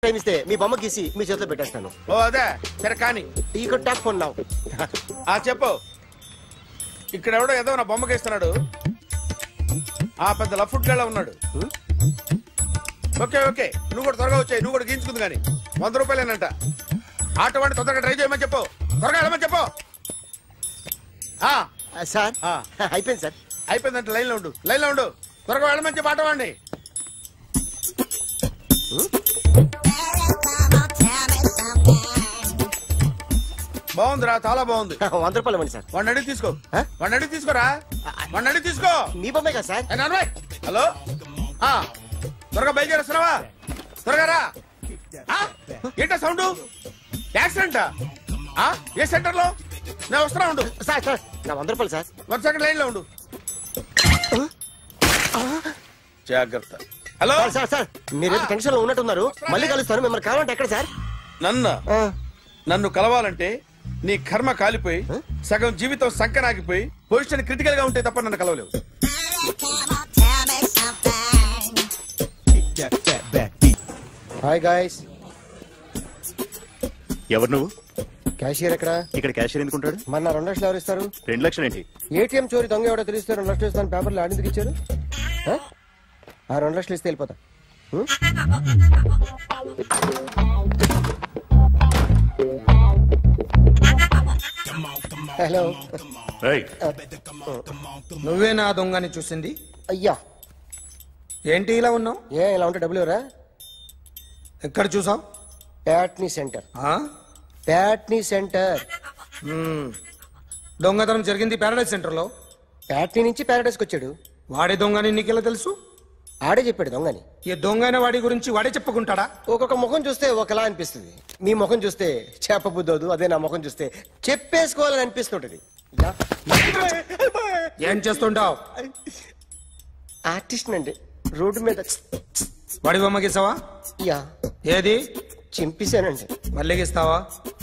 Time ఇస్తే మీ బొమ్మ గీసి మీ చేతిలో పెట్టేస్తాను. ఓ అదే సరే కానీ ఇక్కడ టాక్ ఫోన్ నావు. చెప్పు. ఇక్కడ ఎవడో ఏదో నా బొమ్మకి ఇస్తున్నాడు. పెద్ద లఫ్ట్ గళ్ళ ఉన్నాడు. ఓకే ఓకే నువ్వు కూడా త్వరగా వచ్చాయి. నువ్వు కూడా గీంచుకుంది కానీ 100 రూపాయలేనంట. ఆటో వాడిని తొందరగా ట్రై చేయమని చెప్పు. త్వరగా వెళ్ళమని చెప్పు. సార్ అయిపోయింది సార్. అయిపోయిందంటే లైన్లో ఉండు. లైన్లో ఉండు. త్వరగా వెళ్ళమని చెప్పు ఆటో వాడిని. బాగుందిరా చాలా బాగుంది. 100 రూపాయలు ఇవ్వండి సార్. వాడిని అడిగి తీసుకో. వాడిని అడిగి తీసుకోరా. వాడిని అడిగి తీసుకో. మీ బొమ్మే కదా సార్. హలో త్వరగా బయలుదేరేస్తున్నావా? త్వరగా రా. ఏంటా సౌండ్? యాక్సిడెంటా? ఏ సెంటర్ లో? నేను వస్తున్నా ఉండు. సార్ సార్ నా 100 రూపాయలు సార్. 1 సెకండ్ లైన్ లో ఉండు. జాగ్రత్త. హలో సార్ సార్ మీరేదో టెన్షన్ లో ఉన్నట్టున్నారు. మళ్ళీ కలుస్తాను. మిమ్మల్ని కావాలంటే ఎక్కడ సార్? నన్ను కలవాలంటే నీ కర్మ కాలిపోయి సగం జీవితం సంకనాగిపోయి పొజిషన్ క్రిటికల్ గా ఉంటే తప్ప నన్ను కలవలేవు. Hi guys. ఎవరు నువ్వు? క్యాషియర్ ఎక్కడ? ఇక్కడ క్యాషియర్ ఎందుకుంటాడు? మన 2 లక్షలు ఎవరు ఇస్తారు? 2 లక్షలు ఏంటి? ఏటీఎం చోరీ దొంగ ఎవడో తెలిస్తే 2 లక్షలు ఇస్తాను పేపర్లు ఆడిందుకు ఇచ్చారు. 2 లక్షలు ఇస్తే వెళ్ళిపోతా. హలో నువ్వే నా దొంగని చూసింది? అయ్యా ఏంటి ఇలా ఉన్నావు? ఇలా ఉంటే డబ్బులు ఎవరా? ఎక్కడ చూసావు? ప్యాట్నీ సెంటర్. ప్యాట్నీ సెంటర్. దొంగతనం జరిగింది ప్యారడైజ్ సెంటర్ లో. ప్యాట్నీ నుంచి ప్యారడైజ్కి వచ్చాడు. వాడే దొంగని నీకెలా తెలుసు? ఆడే చెప్పాడు దొంగని. ఈ దొంగైన వాడి గురించి వాడే చెప్పుకుంటాడా? ఒక్కొక్క ముఖం చూస్తే ఒకలా అనిపిస్తుంది. మీ ముఖం చూస్తే చెప్పబుద్దోదు. అదే నా ముఖం చూస్తే చెప్పేసుకోవాలని అనిపిస్తుంటది. ఏం చేస్తుంటావు? ఆర్టిస్ట్ అండి. రోడ్డు మీద వాడి బొమ్మ గీసావా? యా. ఏది? చింపేశానండి. మళ్ళీ గీస్తావా?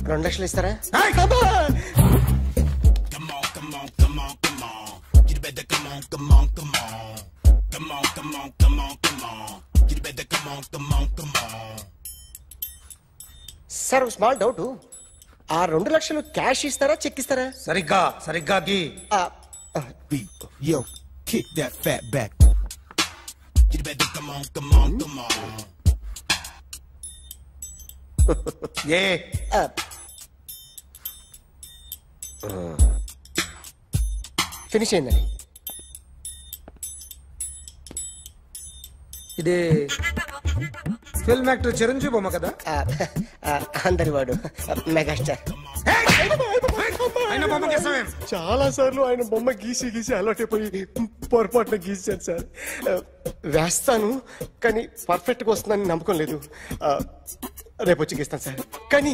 2 లక్షలు ఇస్తారా? Sir small doubt. 2 లక్షలు క్యాష్ ఇస్తారా చెక్ ఇస్తారా? సరిగ్గా గీ. Yo, kick that fat back. You better come on. A finish అయిందండి. ఇది ఫిల్మ్ యాక్టర్ చిరంజీవి బొమ్మ కదా? అందరి వాడు మెగాస్టార్. చాలా సార్లు ఆయన బొమ్మ గీసి అలవాటైపోయి పొరపాటున గీసాను సార్. వేస్తాను కానీ పర్ఫెక్ట్ గా వస్తుందని నమ్మకం లేదు. రేపు వచ్చి గీస్తాను సార్. కానీ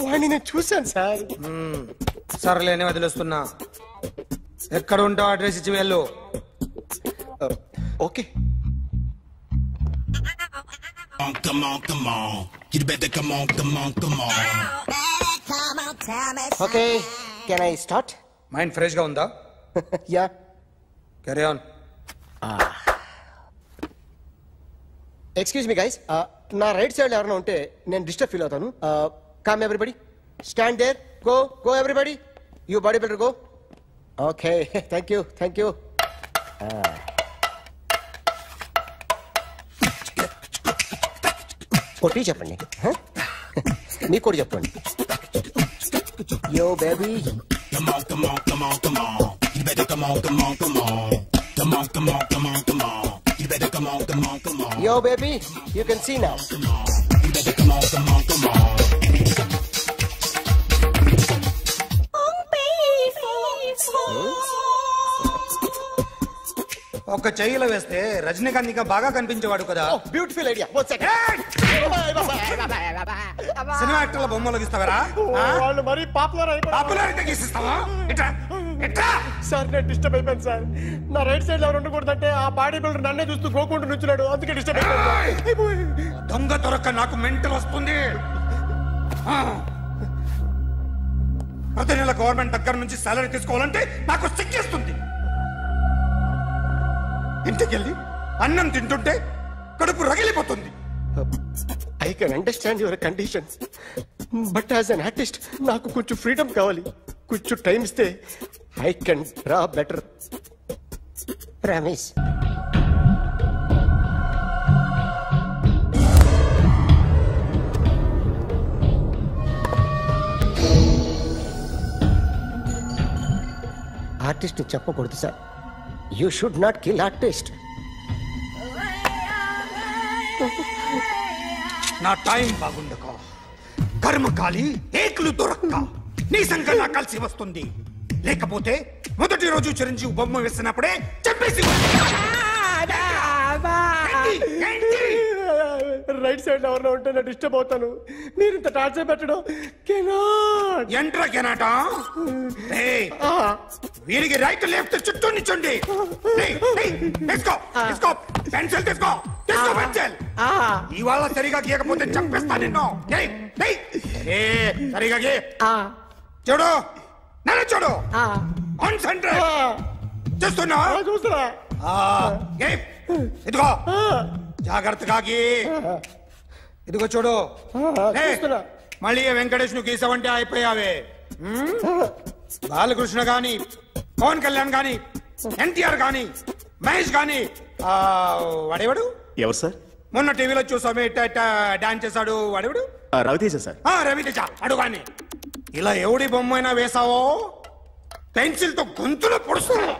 వాడిని నేను చూశాను సార్. సర్లేని వదిలేస్తున్నా. ఎక్కడ ఉంటావు అడ్రస్ ఇచ్చి వెళ్ళు. Okay. Come on. You better come on. Okay can I start? Mind fresh గా ఉందా? Yeah. Carry on. Excuse me guys. నా రైట్ సైడ్ ఎవరైనా ఉంటే నేను డిస్టర్బ్ ఫీల్ అవుతాను. Come everybody, stand there. Go everybody. You body builder go. Okay thank you. కొట్టి చెప్పండి. మీకు కూడా చెప్పండి. Yo baby. Come on. You better come on. Come on. You better come on. Yo baby, you can see now. You better come on. ఒక చెయ్యిలో వేస్తే రజనీకాంత్ ఇంకా బాగా కనిపించేవాడు కదా. Beautiful idea. సినిమా యాక్టర్ల బొమ్మలు గీస్తావరా? వాళ్ళు మరి పాపులారిటీ గీసిస్తావా? సార్ నేను డిస్టర్బ్ అయిపోయాను సార్. నా రైట్ సైడ్ ఎవరు ఉండకూడదంటే ఆ బాడీ బిల్డర్ నన్నే చూస్తూ గోకుంటూ నుంచున్నాడు. అందుకే డిస్టర్బ్ అయిపోయాను. దొంగ దొరక్క నాకు మెంటల్ వస్తుంది. ప్రతి నెల గవర్నమెంట్ దగ్గర నుంచి సాలరీ తీసుకోవాలంటే నాకు సిగ్గేస్తుంది. ఇంటికెళ్ళి అన్నం తింటుంటే కడుపు రగిలిపోతుంది. I can understand your conditions, but as an artist నాకు కొంచెం ఫ్రీడమ్ కావాలి. కొంచెం టైం ఇస్తే I can draw better. Ramesh artist చెప్పకూడదు sir. You should not kill artist. నా టైం బాగుండకో, కర్మకాలి ఏకులు దొరక్క నీ సంకల్లా కలిసి వస్తుంది. లేకపోతే మొదటి రోజు చిరంజీవి బొమ్మ వేసినప్పుడే చెప్పేసి రైట్ సైడ్ ఎవరిలో ఉంటే నేను డిస్టర్బ్ అవుతాను. మీరు ఇంత టార్చర్ పెట్టడం ఎంట్రా కెనాట. వీరికి రైట్ లెఫ్ట్ చుట్టూ నిచ్చండి. పెన్సిల్ తీసుకో, పెన్సిల్. ఇవాళ సరిగా గీయకపోతే చంపేస్తా నిన్ను. సరిగా గీ. చూడు, నన్ను చూడు. కాన్సంట్రేట్ చేస్తున్నా. చూస్తున్నా. ఇదిగో జాగ్రత్తగా గీ. ఇదిగో చూడు. మళ్ళీ వెంకటేష్ ను గీసావంటే అయిపోయావే. బాలకృష్ణ గాని, పవన్ కళ్యాణ్ గాని, ఎన్టీఆర్ గాని, మహేష్ గాని, వాడేవాడు ఎవరు సార్? మొన్న టీవీలో చూసామే డాన్స్ చేశాడు వాడేవాడు? రవితేజ సార్. రవితేజ అడుగాని. ఇలా ఎవడి బొమ్మ అయినా వేసావో పెన్సిల్ తో గొంతులో పొడుస్తున్నా.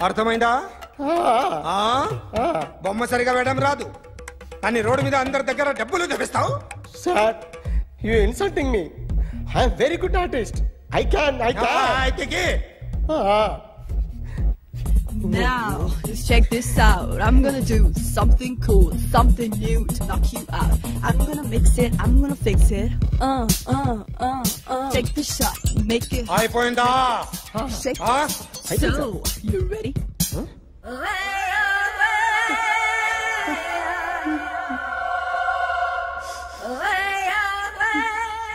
అర్థమైందా? బొమ్మ సరిగా వేయడం రాదు కానీ రోడ్డు మీద అందరి దగ్గర డబ్బులు తెప్పిస్తావు. Sir, you insulting me. I am very good artist. I can. Now, just check this out. I'm gonna do something cool, something new to knock you out. I'm gonna mix it, I'm gonna fix it. Take the shot, make it. అయిపోయిందా? Shake it. So, you ready?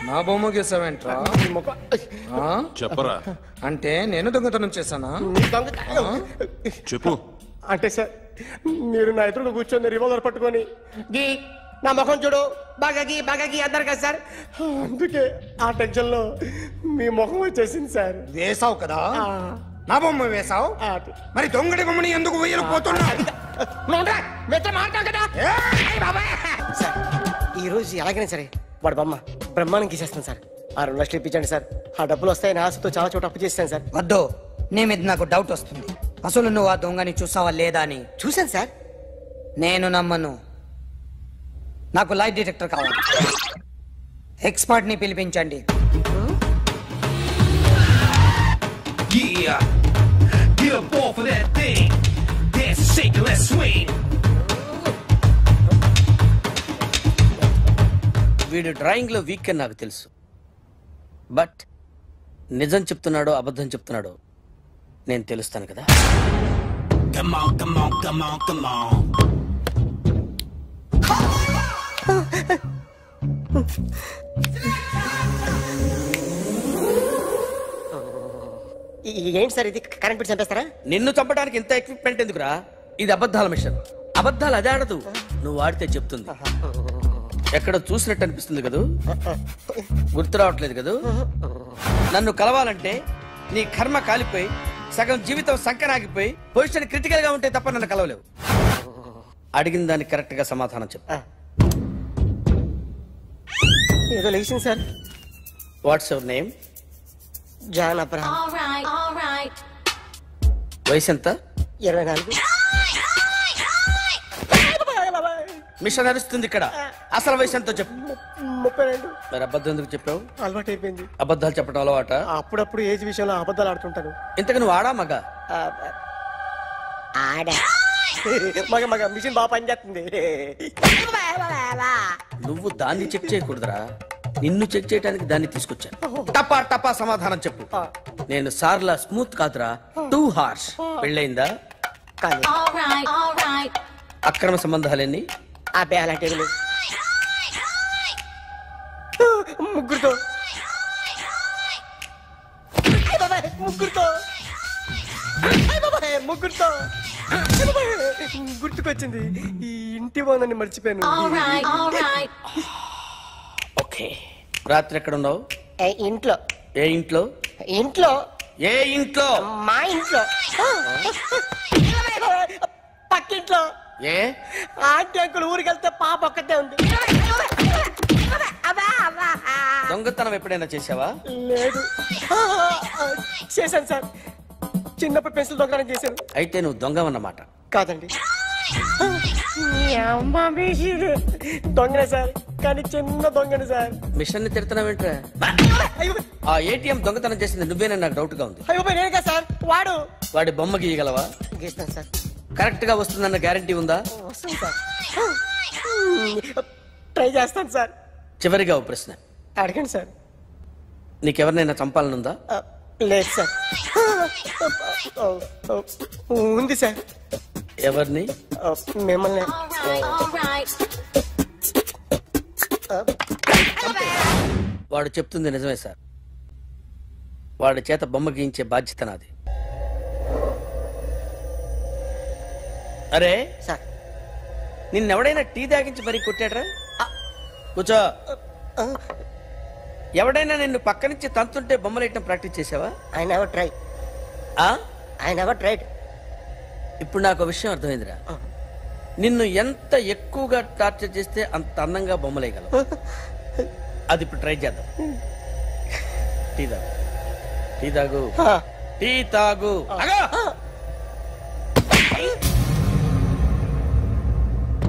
నా బొమ్మ గీసావేంట్రా? చెప్పరా. అంటే నేను దొంగతనం చేశానా? చెప్పు. అంటే సార్, మీరు నా ఎదురుగా కూర్చొని రివాల్వర్ పట్టుకొని గీ, నా ముఖం చూడు, బాగా గీ అన్నారు కదా సార్. అందుకే ఆ టెన్షన్ లో మీ ముఖం వచ్చేసింది సార్. వేసావు కదా, నా బొమ్మ వేసావు. మరి దొంగడి బొమ్మని ఎందుకు వేయకపోతున్నా? సార్, ఈ రోజు ఎలాగైనా సరే వాడు బొమ్మ బ్రహ్మాండం గీసేస్తాను సార్. 6 లక్షలు ఇప్పించండి సార్. ఆ డబ్బులు వస్తాయని ఆశతో చాలా చోట అప్పు చేస్తాను సార్. వద్దు, నీ మీద నాకు డౌట్ వస్తుంది. అసలు నువ్వు ఆ దొంగని చూసావా లేదా అని. చూశాను సార్. నేను నమ్మను. నాకు లైట్ డిటెక్టర్ కావాలి. ఎక్స్పర్ట్ ని పిలిపించండి. Yeah, get up off of that thing. Dance and shake and let's swing. వీడు డ్రాయింగ్ లో వీక్ అని నాకు తెలుసు. బట్ నిజం చెప్తున్నాడో అబద్ధం చెప్తున్నాడో నేను తెలుస్తాను కదా. Come on, come on, come on, come on. ఏంటి సార్ ఇది? కరెంట్ బిల్ చంపేస్తారా? నిన్ను చంపడానికి ఇంత ఎక్విప్మెంట్ ఎందుకురా? ఇది అబద్ధాల మిషన్. అబద్ధాలు అదే ఆడదు, నువ్వు ఆడితే చెప్తుంది. ఎక్కడ చూసినట్టు అనిపిస్తుంది కదూ? గుర్తు రావట్లేదు కదూ? నన్ను కలవాలంటే నీ కర్మ కాలిపోయి సగం జీవితం సంకనాగిపోయి పొజిషన్ క్రిటికల్ గా ఉంటే తప్ప నన్ను కలవలేవు. అడిగిన దానికి కరెక్ట్ గా సమాధానం చెప్పు. ఏదో లేచింది sir. What's your name? John Abraham. వయసు ఎంత? 24. మిషన్ నడుస్తుంది ఇక్కడ. అసలు వయసు ఎంతో చెప్పు. 32. మరి అబద్ధం ఎందుకు చెప్పావు? అలవాటు అయిపోయింది. అబద్ధాలు చెప్పడం అలవాట? అప్పుడప్పుడు ఏజ్ విషయంలో అబద్ధాలు ఆడుతుంటాను. ఇంతకు నువ్వు ఆడా మగ? మగ మిషన్ బాగా పనిచేస్తుంది. నువ్వు దాన్ని చెక్ చేయకూడదురా, నిన్ను చెక్ చేయడానికి దాన్ని తీసుకొచ్చాను. టపా టపా సమాధానం చెప్పు. నేను సార్లా స్మూత్ కాదురా, టూ హార్ష్. పెళ్ళయిందా? అక్రమ సంబంధాలన్నీ? అబ్బే అలాంటి ముగ్గురుతో. ముగ్గురుతో గుర్తుకొచ్చింది. ఈ ఇంటి ఓనర్ని మర్చిపోయాను. ఓకే, రాత్రి ఎక్కడ ఉన్నావు? ఇంట్లో. ఏ ఇంట్లో? ఇంట్లో. ఏ ఇంట్లో? మా ఇంట్లో. పక్కింట్లో. ఏ ఆంటీ అంకుల్ ఊరికి వెళ్తే పాప ఒక్కతే ఉంది. దొంగతనం ఎప్పుడైనా చేసావా? లేదు. చేశాను సార్, చిన్నప్పుడు పెన్సిల్ దొంగతనం చేశాను. అయితే నువ్వు దొంగవన్నమాట. కాదండి, దొంగనే సార్, కానీ చిన్న దొంగని సార్. మిషన్ ని తిడుతున్నావేంట్రా? ఆ ఏటీఎం దొంగతనం చేసింది నువ్వేనని నాకు డౌట్ గా ఉంది. అయ్యో నేనే సార్. వాడి బొమ్మ గీయగలవా? గీస్తాను సార్. కరెక్ట్ గా వస్తుందన్న గ్యారంటీ ఉందా? వస్తాను సార్, ట్రై చేస్తాను సార్. చివరిగా ఓ ప్రశ్న అడగండి సార్. నీకెవరినైనా చంపాలనుందా? లేదు సార్. ఉంది సార్. ఎవరిని? మిమ్మల్ని. వాడు చెప్తుంది నిజమే సార్. వాడి చేత బొమ్మ గీయించే బాధ్యత నాది. అరే సార్, నిన్నెవడైనా టీ తాగించి మరీ కొట్టాడ్రా? కూర్చో. ఎవడైనా నిన్ను పక్క నుంచి తంతుంటే బొమ్మలేయటం ప్రాక్టీస్ చేసావా? I never try. I never tried. ఇప్పుడు నాకు విషయం అర్థమైందిరా. నిన్ను ఎంత ఎక్కువగా టార్చర్ చేస్తే అంత అందంగా బొమ్మలేయగలవు. అది ఇప్పుడు ట్రై చేద్దాం. టీ తాగు, టీ తాగు, టీ తాగు.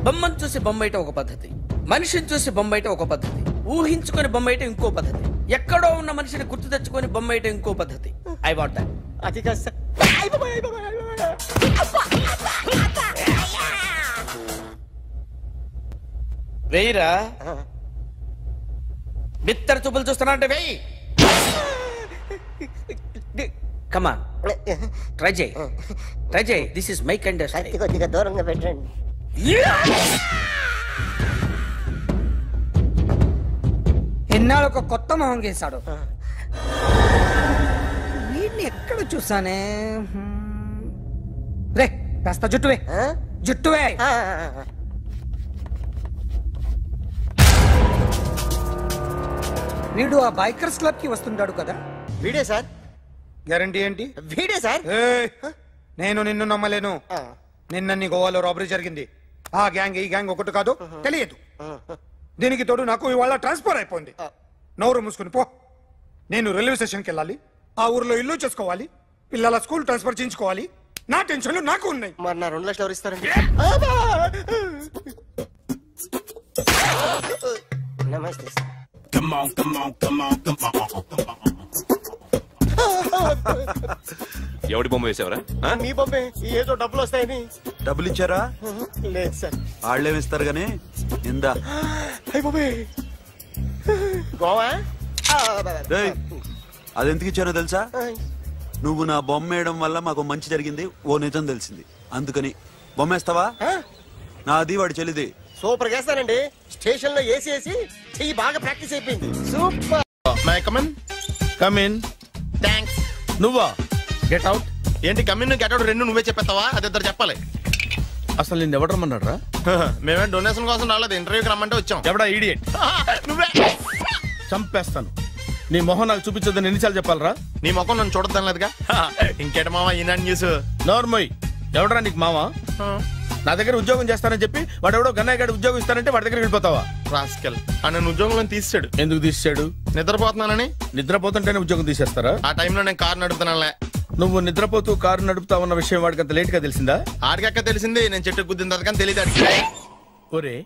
బొమ్మను చూసి బొమ్మయటం ఒక పద్ధతి, మనిషిని చూసి బొమ్మయటం ఒక పద్ధతి, ఊహించుకొని బొమ్మయటం ఇంకో పద్ధతి, ఎక్కడో ఉన్న మనిషిని గుర్తు తెచ్చుకొని బొమ్మయటం ఇంకో పద్ధతి. I want that. అది కాదు సార్. వెయ్యిరా. బిత్తర చూపులు చూస్తున్నా అంటే వెయ్యి. కమాన్, ట్రై చేయి, ట్రై చేయి. This is my kind of style. కొద్దిగా దూరంగా పెట్టండి. ఎన్నాళ్ళు ఒక కొత్త మొహం గీశాడు. వీడిని ఎక్కడ చూసానే? రే కాస్త జుట్టువే, జుట్టువే. వీడు ఆ బైకర్స్ క్లబ్ కి వస్తుంటాడు కదా? వీడే సార్. గ్యారంటీ ఏంటి? వీడే సార్. నేను నిన్ను నమ్మలేను. నిన్న గోవాలో రాబరీ జరిగింది. ఆ గ్యాంగ్ ఈ గ్యాంగ్ ఒకటి కాదు, తెలియదు. దీనికి తోడు నాకు ఇవాళ ట్రాన్స్ఫర్ అయిపోయింది. నోరు మూసుకుని పో. నేను రైల్వే స్టేషన్కి వెళ్ళాలి, ఆ ఊర్లో ఇల్లు చేసుకోవాలి, పిల్లల స్కూల్ ట్రాన్స్ఫర్ చేయించుకోవాలి. నా టెన్షన్లు నాకు ఉన్నాయి. మరి నా 2 లక్షలు ఎవరు ఇస్తారండి? నమస్తే సార్. ఎవడి బొమ్మ వేసావరా? మీ బొమ్మే. ఏదో డబ్బులు వస్తాయని. డబ్బులు ఇచ్చారా? లేదు సార్. వాళ్ళేమిస్తారు గానీ ఇందా. గోవా అదెందుకు ఇచ్చానో తెలుసా? నువ్వు నా బొమ్మ వేయడం వల్ల మాకు మంచి జరిగింది, ఓ నిజం తెలిసింది. అందుకని బొమ్మేస్తావా? నాది వాడి చెల్లిది. సూపర్ చేస్తానండి. స్టేషన్ లో ఏసీ చెయ్యి బాగా ప్రాక్టీస్ అయిపోయింది. సూపర్. థ్యాంక్స్. నువ్వా? Get out. ఏంటి కమిన్ గెట్ అవుట్ రెండు నువ్వే చెప్పేస్తావా? అది ఇద్దరు చెప్పాలి. అసలు నిన్ను ఎవరు రమ్మన్నాడు రా? మేమే డొనేషన్ కోసం రాలేదు, ఇంటర్వ్యూకి రమ్మంటే వచ్చాం. ఎవడా ఈడియట్? నువ్వే. చంపేస్తాను. నీ మొహం నాకు చూపించొద్దని ఎన్నిసార్లు చెప్పాలరా? నీ మొహం నన్ను చూడద్దాం లేదుగా. ఇంకేట మావా ఈనాడు న్యూస్. నోర్మోయ్, ఎవడరా నీకు మావా? నా దగ్గర ఉద్యోగం చేస్తానని చెప్పి వాడు ఎవడో గన్నయ్య గారి ఉద్యోగం ఇస్తానంటే వాడి దగ్గర వెళ్ళిపోతావా? రాస్కెల్. నన్ను ఉద్యోగంలో తీసాడు. ఎందుకు తీసాడు? నిద్రపోతున్నానని. నిద్రపోతుంటేనే ఉద్యోగం తీసేస్తారా? ఆ టైంలో నేను కారు నడుపుతున్నానులే. నువ్వు నిద్రపోతూ కారు నడుపుతా ఉన్న విషయం వాడికి అంత లేట్ గా తెలిసిందా? ఆడికక్క తెలిసింది, నేను చెట్టు గుద్దిన తర్వాత కానీ తెలియదు ఆడికి. ఒరే,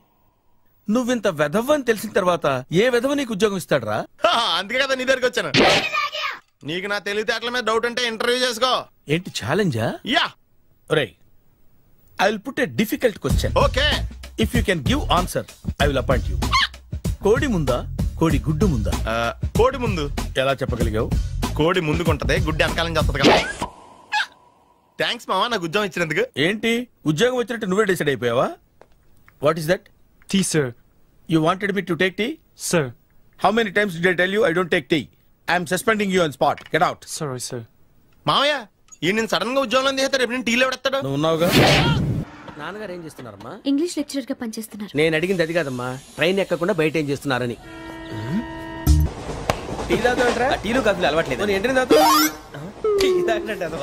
నువ్వింత వెధవని తెలిసిన తర్వాత ఏ వెధవ నీకు ఉద్యోగం ఇస్తాడరా? అందుకే కదా నీ దగ్గరికి వచ్చాను. నీకు నా తెలివితేటల మీద డౌట్ అంటే ఇంటర్వ్యూ చేసుకో. ఏంటి ఛాలెంజా? యా. ఒరే, I will put a difficult question. Okay. If you can give answer, I will appoint you. కోడి ముందా, కోడి గుడ్డు ముందా? కోడి ముందు. ఎలా చెప్పగలిగావు? కోడి ముందుకుంటది, గుడ్డి వెనకాలని చేస్తుంది కదా. థ్యాంక్స్ మామా, నాకు ఉద్యోగం ఇచ్చినందుకు. ఏంటి ఉద్యోగం వచ్చినట్టు నువ్వే డిసైడ్ అయిపోయావా? What is that? Tea, sir. You wanted me to take tea? Sir. How many times did I tell you I don't take tea? I am suspending you on spot. Get out. Sorry, sir. మామయ్య, ఈ నేను sudden గా ఉద్యోగంలో తీస్తాడు రేపు నేను టీలో పెడతాడు. నువ్వు ఉన్నావుగా. నాన్నగారు ఏం చేస్తున్నారమ్మా? ఇంగ్లీష్ లెక్చరర్ గా పనిచేస్తున్నారు. నేను అడిగింది అది కాదమ్మా, ట్రైన్ ఎక్కకుండా బయట ఏం చేస్తున్నారని. టీ తాగుతాంట్రా? టీలు కాఫీలు అలవాట్లేదు. ఎంట్రీ తాగుతా టీ తాగినట్టు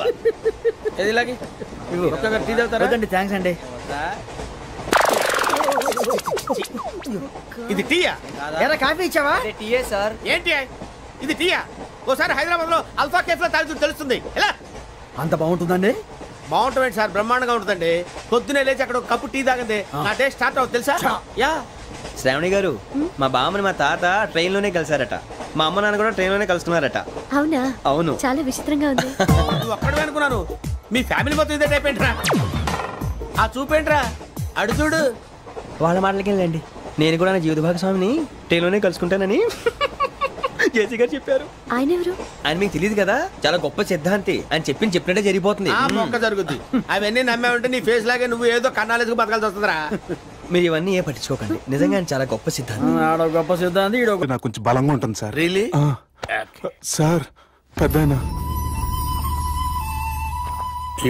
ఎదిలాగి ఒక్కగారు టీ తాగుతారా? థ్యాంక్స్ అండి. ఇది టీయా? కాఫీ ఇచ్చావా? టీయే సార్. ఏంటి ఇది టీయా? ఓసారి హైదరాబాద్ లో అల్ఫా కేఫ్ లో తాగుతూ తెలుస్తుంది. ఎలా అంత బాగుంటుందండి? బాగుంటుంది సార్, బ్రహ్మాండంగా ఉంటుందండి. పొద్దునే లేచి అక్కడ ఒక కప్పు టీ తాగింది నా డే స్టార్ట్ అవుతుంది తెలుసా? యా. శ్రావణి గారు, మా బామ్మని మా తాత ట్రైన్ లోనే కలిసారట. మా అమ్మ నాన్న కూడా ట్రైన్ లోనే కలుసుకున్నారట. అవునా? అవును. చాలా విచిత్రంగా ఉంది. నువ్వు ఒక్కడే అనుకున్నాను, మీ ఫ్యామిలీ మొత్తం ఇదే టైప్ ఏంట్రా? ఆ చూపేంట్రా అడు చూడు. వాళ్ళ మాటలకి వెళ్ళండి. నేను కూడా నా జీవిత భాగస్వామిని ట్రైన్ లోనే కలుసుకుంటానని జేసీ గారు చెప్పారు. ఆయన ఎవరు? ఆయన మీకు తెలియదు కదా, చాలా గొప్ప సిద్ధాంతి అని చెప్పినట్టే జరిగిపోతుంది. మొక్క జరుగుద్ది. అవన్నీ నమ్మే ఉంటే నీ ఫేస్ లాగే నువ్వు ఏదో కన్నాలేసుకు బతకాల్సి వస్తుందిరా. మీరు ఇవన్నీ ఏ పట్టించుకోకండి, నిజంగా ఆయన చాలా గొప్ప సిద్ధాంతి. ఆడో గొప్ప సిద్ధాంతి, ఈడో నాకు కొంచెం బలంగా ఉంటుంది సార్. రియలీ? సార్ పెద్దయినా.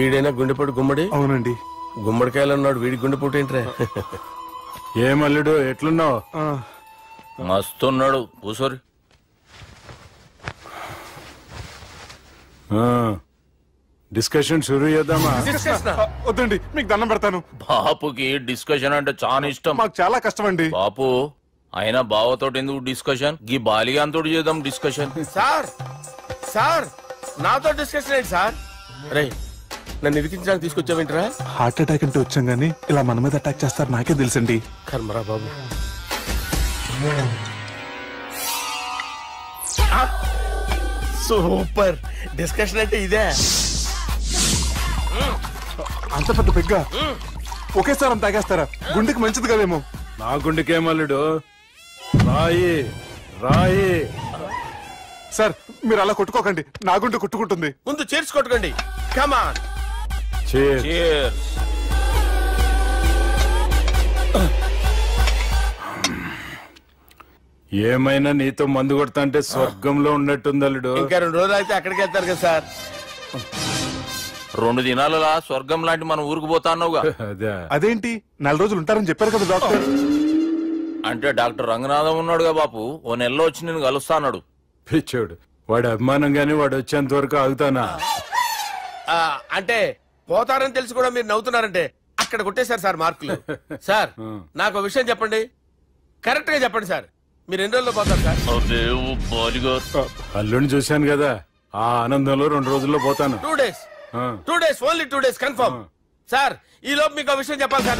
ఈడైనా గుండెపోటు గుమ్మడి? అవునండి. గుమ్మడికాయలు ఉన్నాడు, వీడి గుండెపోటు ఏంట్రా? ఏమల్లుడు ఎట్లున్నావు? మస్తున్నాడు. కూసోరి. డిస్కషన్ షురూ చేద్దామా? వద్దండి, మీకు దండం పెడతాను. బాపుకి డిస్కషన్ అంటే చాలా ఇష్టం. మాకు చాలా కష్టం అండి. బాపు అయినా బావతోటి ఎందుకు డిస్కషన్? గీ బాలిగాంతో చేద్దాం డిస్కషన్. సార్ సార్ నాతో డిస్కషన్ ఏంటి సార్? రే నన్ను ఇరికించడానికి తీసుకొచ్చావేంట్రా? హార్ట్ అటాక్ అంటే వచ్చాం గానీ ఇలా మన మీద అటాక్ చేస్తారు నాకే తెలుసండి. కర్మరా బాబు. సూపర్ డిస్కషన్ అంటే ఇదే. అంత పెద్ద పెగ్గ ఒకేసారి అంత తాగేస్తారా? గుండెకి మంచిది కదేమో. నా గుండెకేమల్లుడు రాయి రాయి. సార్ మీరు అలా కొట్టుకోకండి, నా గుండె కొట్టుకుంటుంది. ముందు చేర్చి కొట్టుకోండి. కమాన్. ఏమైనా నీతో మందు కొడతా అంటే స్వర్గంలో ఉన్నట్టుంది అల్లుడు. ఇంకా 2 రోజులు అయితే అక్కడికి వెళ్తారు కదా సార్. 2 దినాలలా స్వర్గం లాంటి మన ఊరికి పోతాన్నావుగా. అదేంటి 4 రోజులు ఉంటారని చెప్పారు కదా డాక్టర్. అంటే డాక్టర్ రంగనాథం ఉన్నాడుగా బాపు, ఓ నెలలో వచ్చి నేను కలుస్తాన్నాడు. పిచ్చోడు, వాడి అభిమానంగానే వాడు వచ్చేంత వరకు ఆగుతానా? అంటే పోతారని తెలిసి కూడా మీరు నవ్వుతున్నారంటే అక్కడ కొట్టేశారు సార్ మార్కులు. సార్ నాకు ఒక విషయం చెప్పండి, కరెక్ట్ గా చెప్పండి సార్. మీరు ఎన్ని రోజుల్లో పోతారు సార్? అల్లుడిని చూశాను కదా, ఆ ఆనందంలో 2 రోజుల్లో పోతాను. 2 days. 2 days, only 2 days confirm. Sir ఈ లోపు మీకు విషయం చెప్పాలి సార్.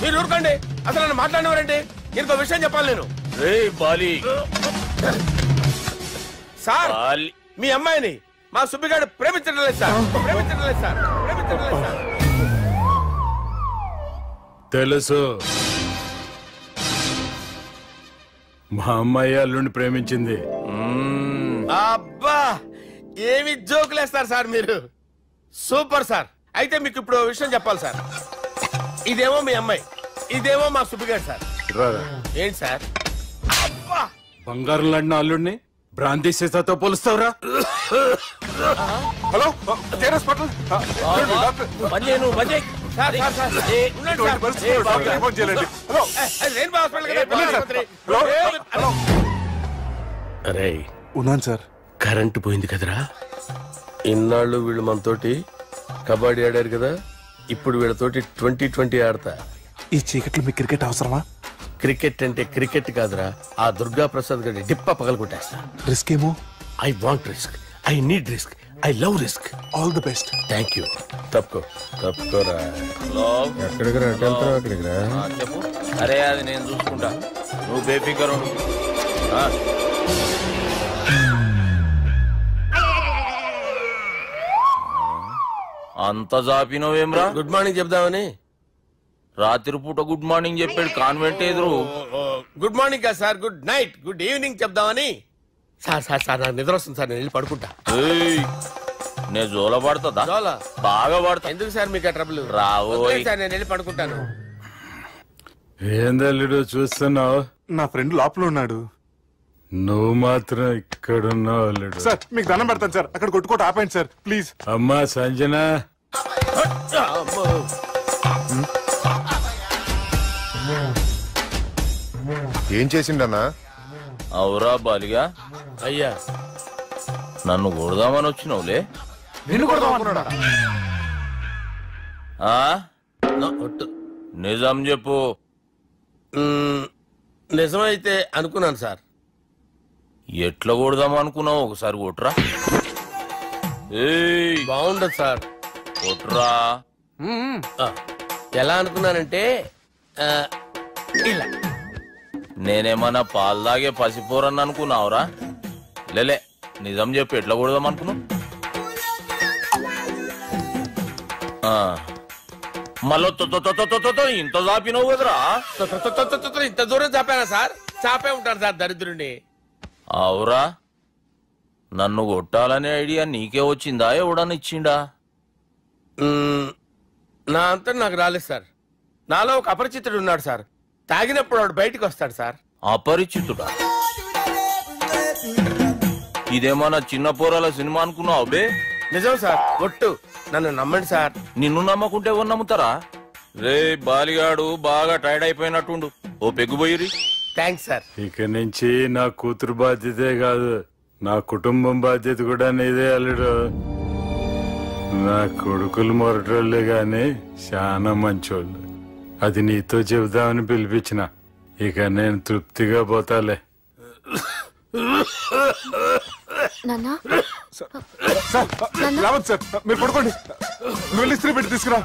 మీరు ఊరుకోండి, అసలు నన్ను మాట్లాడినవారండి. ఇంకో విషయం చెప్పాలి నేను. సార్ మీ అమ్మాయిని మా సుబ్బిగాడు ప్రేమించడం లేదు సార్. ప్రేమించడం లేదు సార్. ప్రేమించడం లేదు సార్. తెలుసు, మా అమ్మాయి అల్లుడిని ప్రేమించింది. అబ్బా ఏమి జోకులేస్తారు సార్ మీరు. Super sir. అయితే మీకు ఇప్పుడు విషయం చెప్పాలి సార్. ఇదేమో మీ అమ్మాయి, ఇదేమో మా సుబ్బిగాడు సార్. ఏంటి సార్? అబ్బా బంగారం లాంటి అల్లుడిని బ్రాంతి సీతాతో పోలుస్తావురా? Hello hospital. అరే ఉన్నాను సార్. కరెంటు పోయింది కదరా. ఇన్నాళ్ళు వీళ్ళు మనతోటి కబడ్డీ ఆడారు కదా, ఇప్పుడు వీళ్ళతోటి 2020 ఆడతా. ఈ చీకట్లో మీ క్రికెట్ అవసరమా? క్రికెట్ అంటే క్రికెట్ కాదురా, ఆ దుర్గా ప్రసాద్ గారి డిప్ప పగల కొట్టేస్తా. రిస్క్ ఏమో. I want risk, I need risk, I love risk. All the best. Thank you. తప్పుకోరా. ఎక్కడికి రా? అక్కడికి రా. చెప్పు. అరే అది నేను చూసుకుంటా, నువ్వు బేఫికర్ ఉండు. అంత జాపినవేమ్రా? గుడ్ మార్నింగ్ చెప్దామని. రాత్రి పూట గుడ్ మార్నింగ్ చెప్పాడు కాన్వెంట్ ఎదురు. గుడ్ మార్నింగ్ కాదు sir, good night, good evening చెప్దామని. సార్ సార్ సార్ నాకు నిద్ర వస్తుంది సార్, నేను వెళ్ళి పడుకుంటా. నేను జోల పడుతుందా? బాగా పడతా. ఎందుకు సార్ మీకు ట్రబుల్? రావు సార్, నేను వెళ్ళి ఏందల్లుడు చూస్తున్నావు? నా ఫ్రెండ్ లోపల ఉన్నాడు. నువ్వు మాత్రం ఇక్కడున్నావు అల్లుడు. సార్ మీకు దండం పెడతాను సార్, అక్కడ కొట్టుకోట ఆపండి సార్ ప్లీజ్. అమ్మా సంజన, ఏం చేసిండన్నా? అవురా బాలిగా, అయ్యా నన్ను కొడదామని వచ్చినావులే. నిన్ను కొడదామనుకున్నాడా? నిజం చెప్పు. నిజమైతే అనుకున్నాను సార్. ఎట్లా కొడదాం అనుకున్నావు? ఒకసారి కొట్రా. బాగుండదు సార్. కొట్రా. ఎలా అనుకున్నానంటే ఇలా. నేనేమన్నా పాలు తాగే పసిపోరని అనుకున్నావురా? లేలే, నిజం చెప్పు, ఎట్లా కొడదాం అనుకున్నావు? మళ్ళీ ఇంత చాపినావు కదరా? ఇంత దూరం చాపానా సార్? చాపే ఉంటాను సార్ దరిద్రుడిని. అవురా, నన్ను కొట్టాలనే ఐడియా నీకే వచ్చిందా? ఎవడన్నా ఇచ్చిండా? నా అంతా నాకు రాలేదు సార్. నాలో ఒక అపరిచితుడు ఉన్నాడు సార్. తాగినప్పుడు వాడు బయటకు వస్తాడు సార్. అపరిచితుడా? ఇదేమన్నా చిన్న పోరాల సినిమా అనుకున్నావు బే? నిజం సార్, ఒట్టు, నన్ను నమ్మండి సార్. నిన్ను నమ్మకుంటే ఎవరు నమ్ముతారా? రే బాలిగాడు బాగా టైర్డ్ అయిపోయినట్టుండు, ఓ పెగ్గుబోయిరి. Thanks sir. ఇక నుంచి నా కూతురు బాధ్యతే కాదు, నా కుటుంబం బాధ్యత కూడా నీదే అల్లుడు. నా కొడుకులు మొరటోళ్లే గాని చాలా మంచోళ్ళు. అది నీతో చెబుదామని పిలిపించిన. ఇక నేను తృప్తిగా పోతాలే. సార్ మీరు పడుకోండి, వెళ్ళి ఇస్త్రీ పెట్టి తీసుకురా.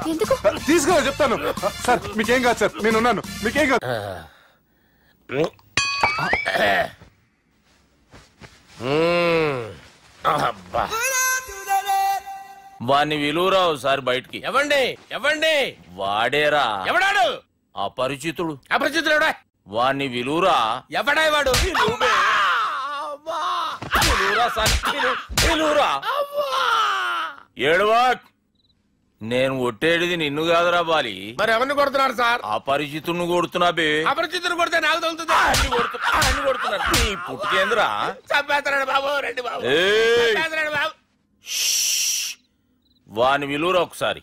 తీసుకురా చెప్తాను. సార్ మీకేం కాదు సార్, నేనున్నాను, మీకేం కాదు. వాణ్ణి విలువరావు సార్ బయటికి. ఎవండి ఎవండి? వాడేరా. ఎవడాడు? అపరిచితుడు. అపరిచితుడు ఎవడా? వాణ్ణి విలువరా. ఎవడా వాడు? ఏడవా, నేను కొట్టేడిది నిన్ను కాదురా బాలి. మరి ఎవరిని కొడుతున్నారు సార్? అపరిచితుడిని కొడుతున్నా బే. అపరిచితుడు కొడితే నాకు తగులుతుంది. కొడుతున్నారు నీ పుట్టుకేంద్రా? చంపేస్తాడు బాబు, రండి బాబు. బాబు వాని విలువరా ఒకసారి.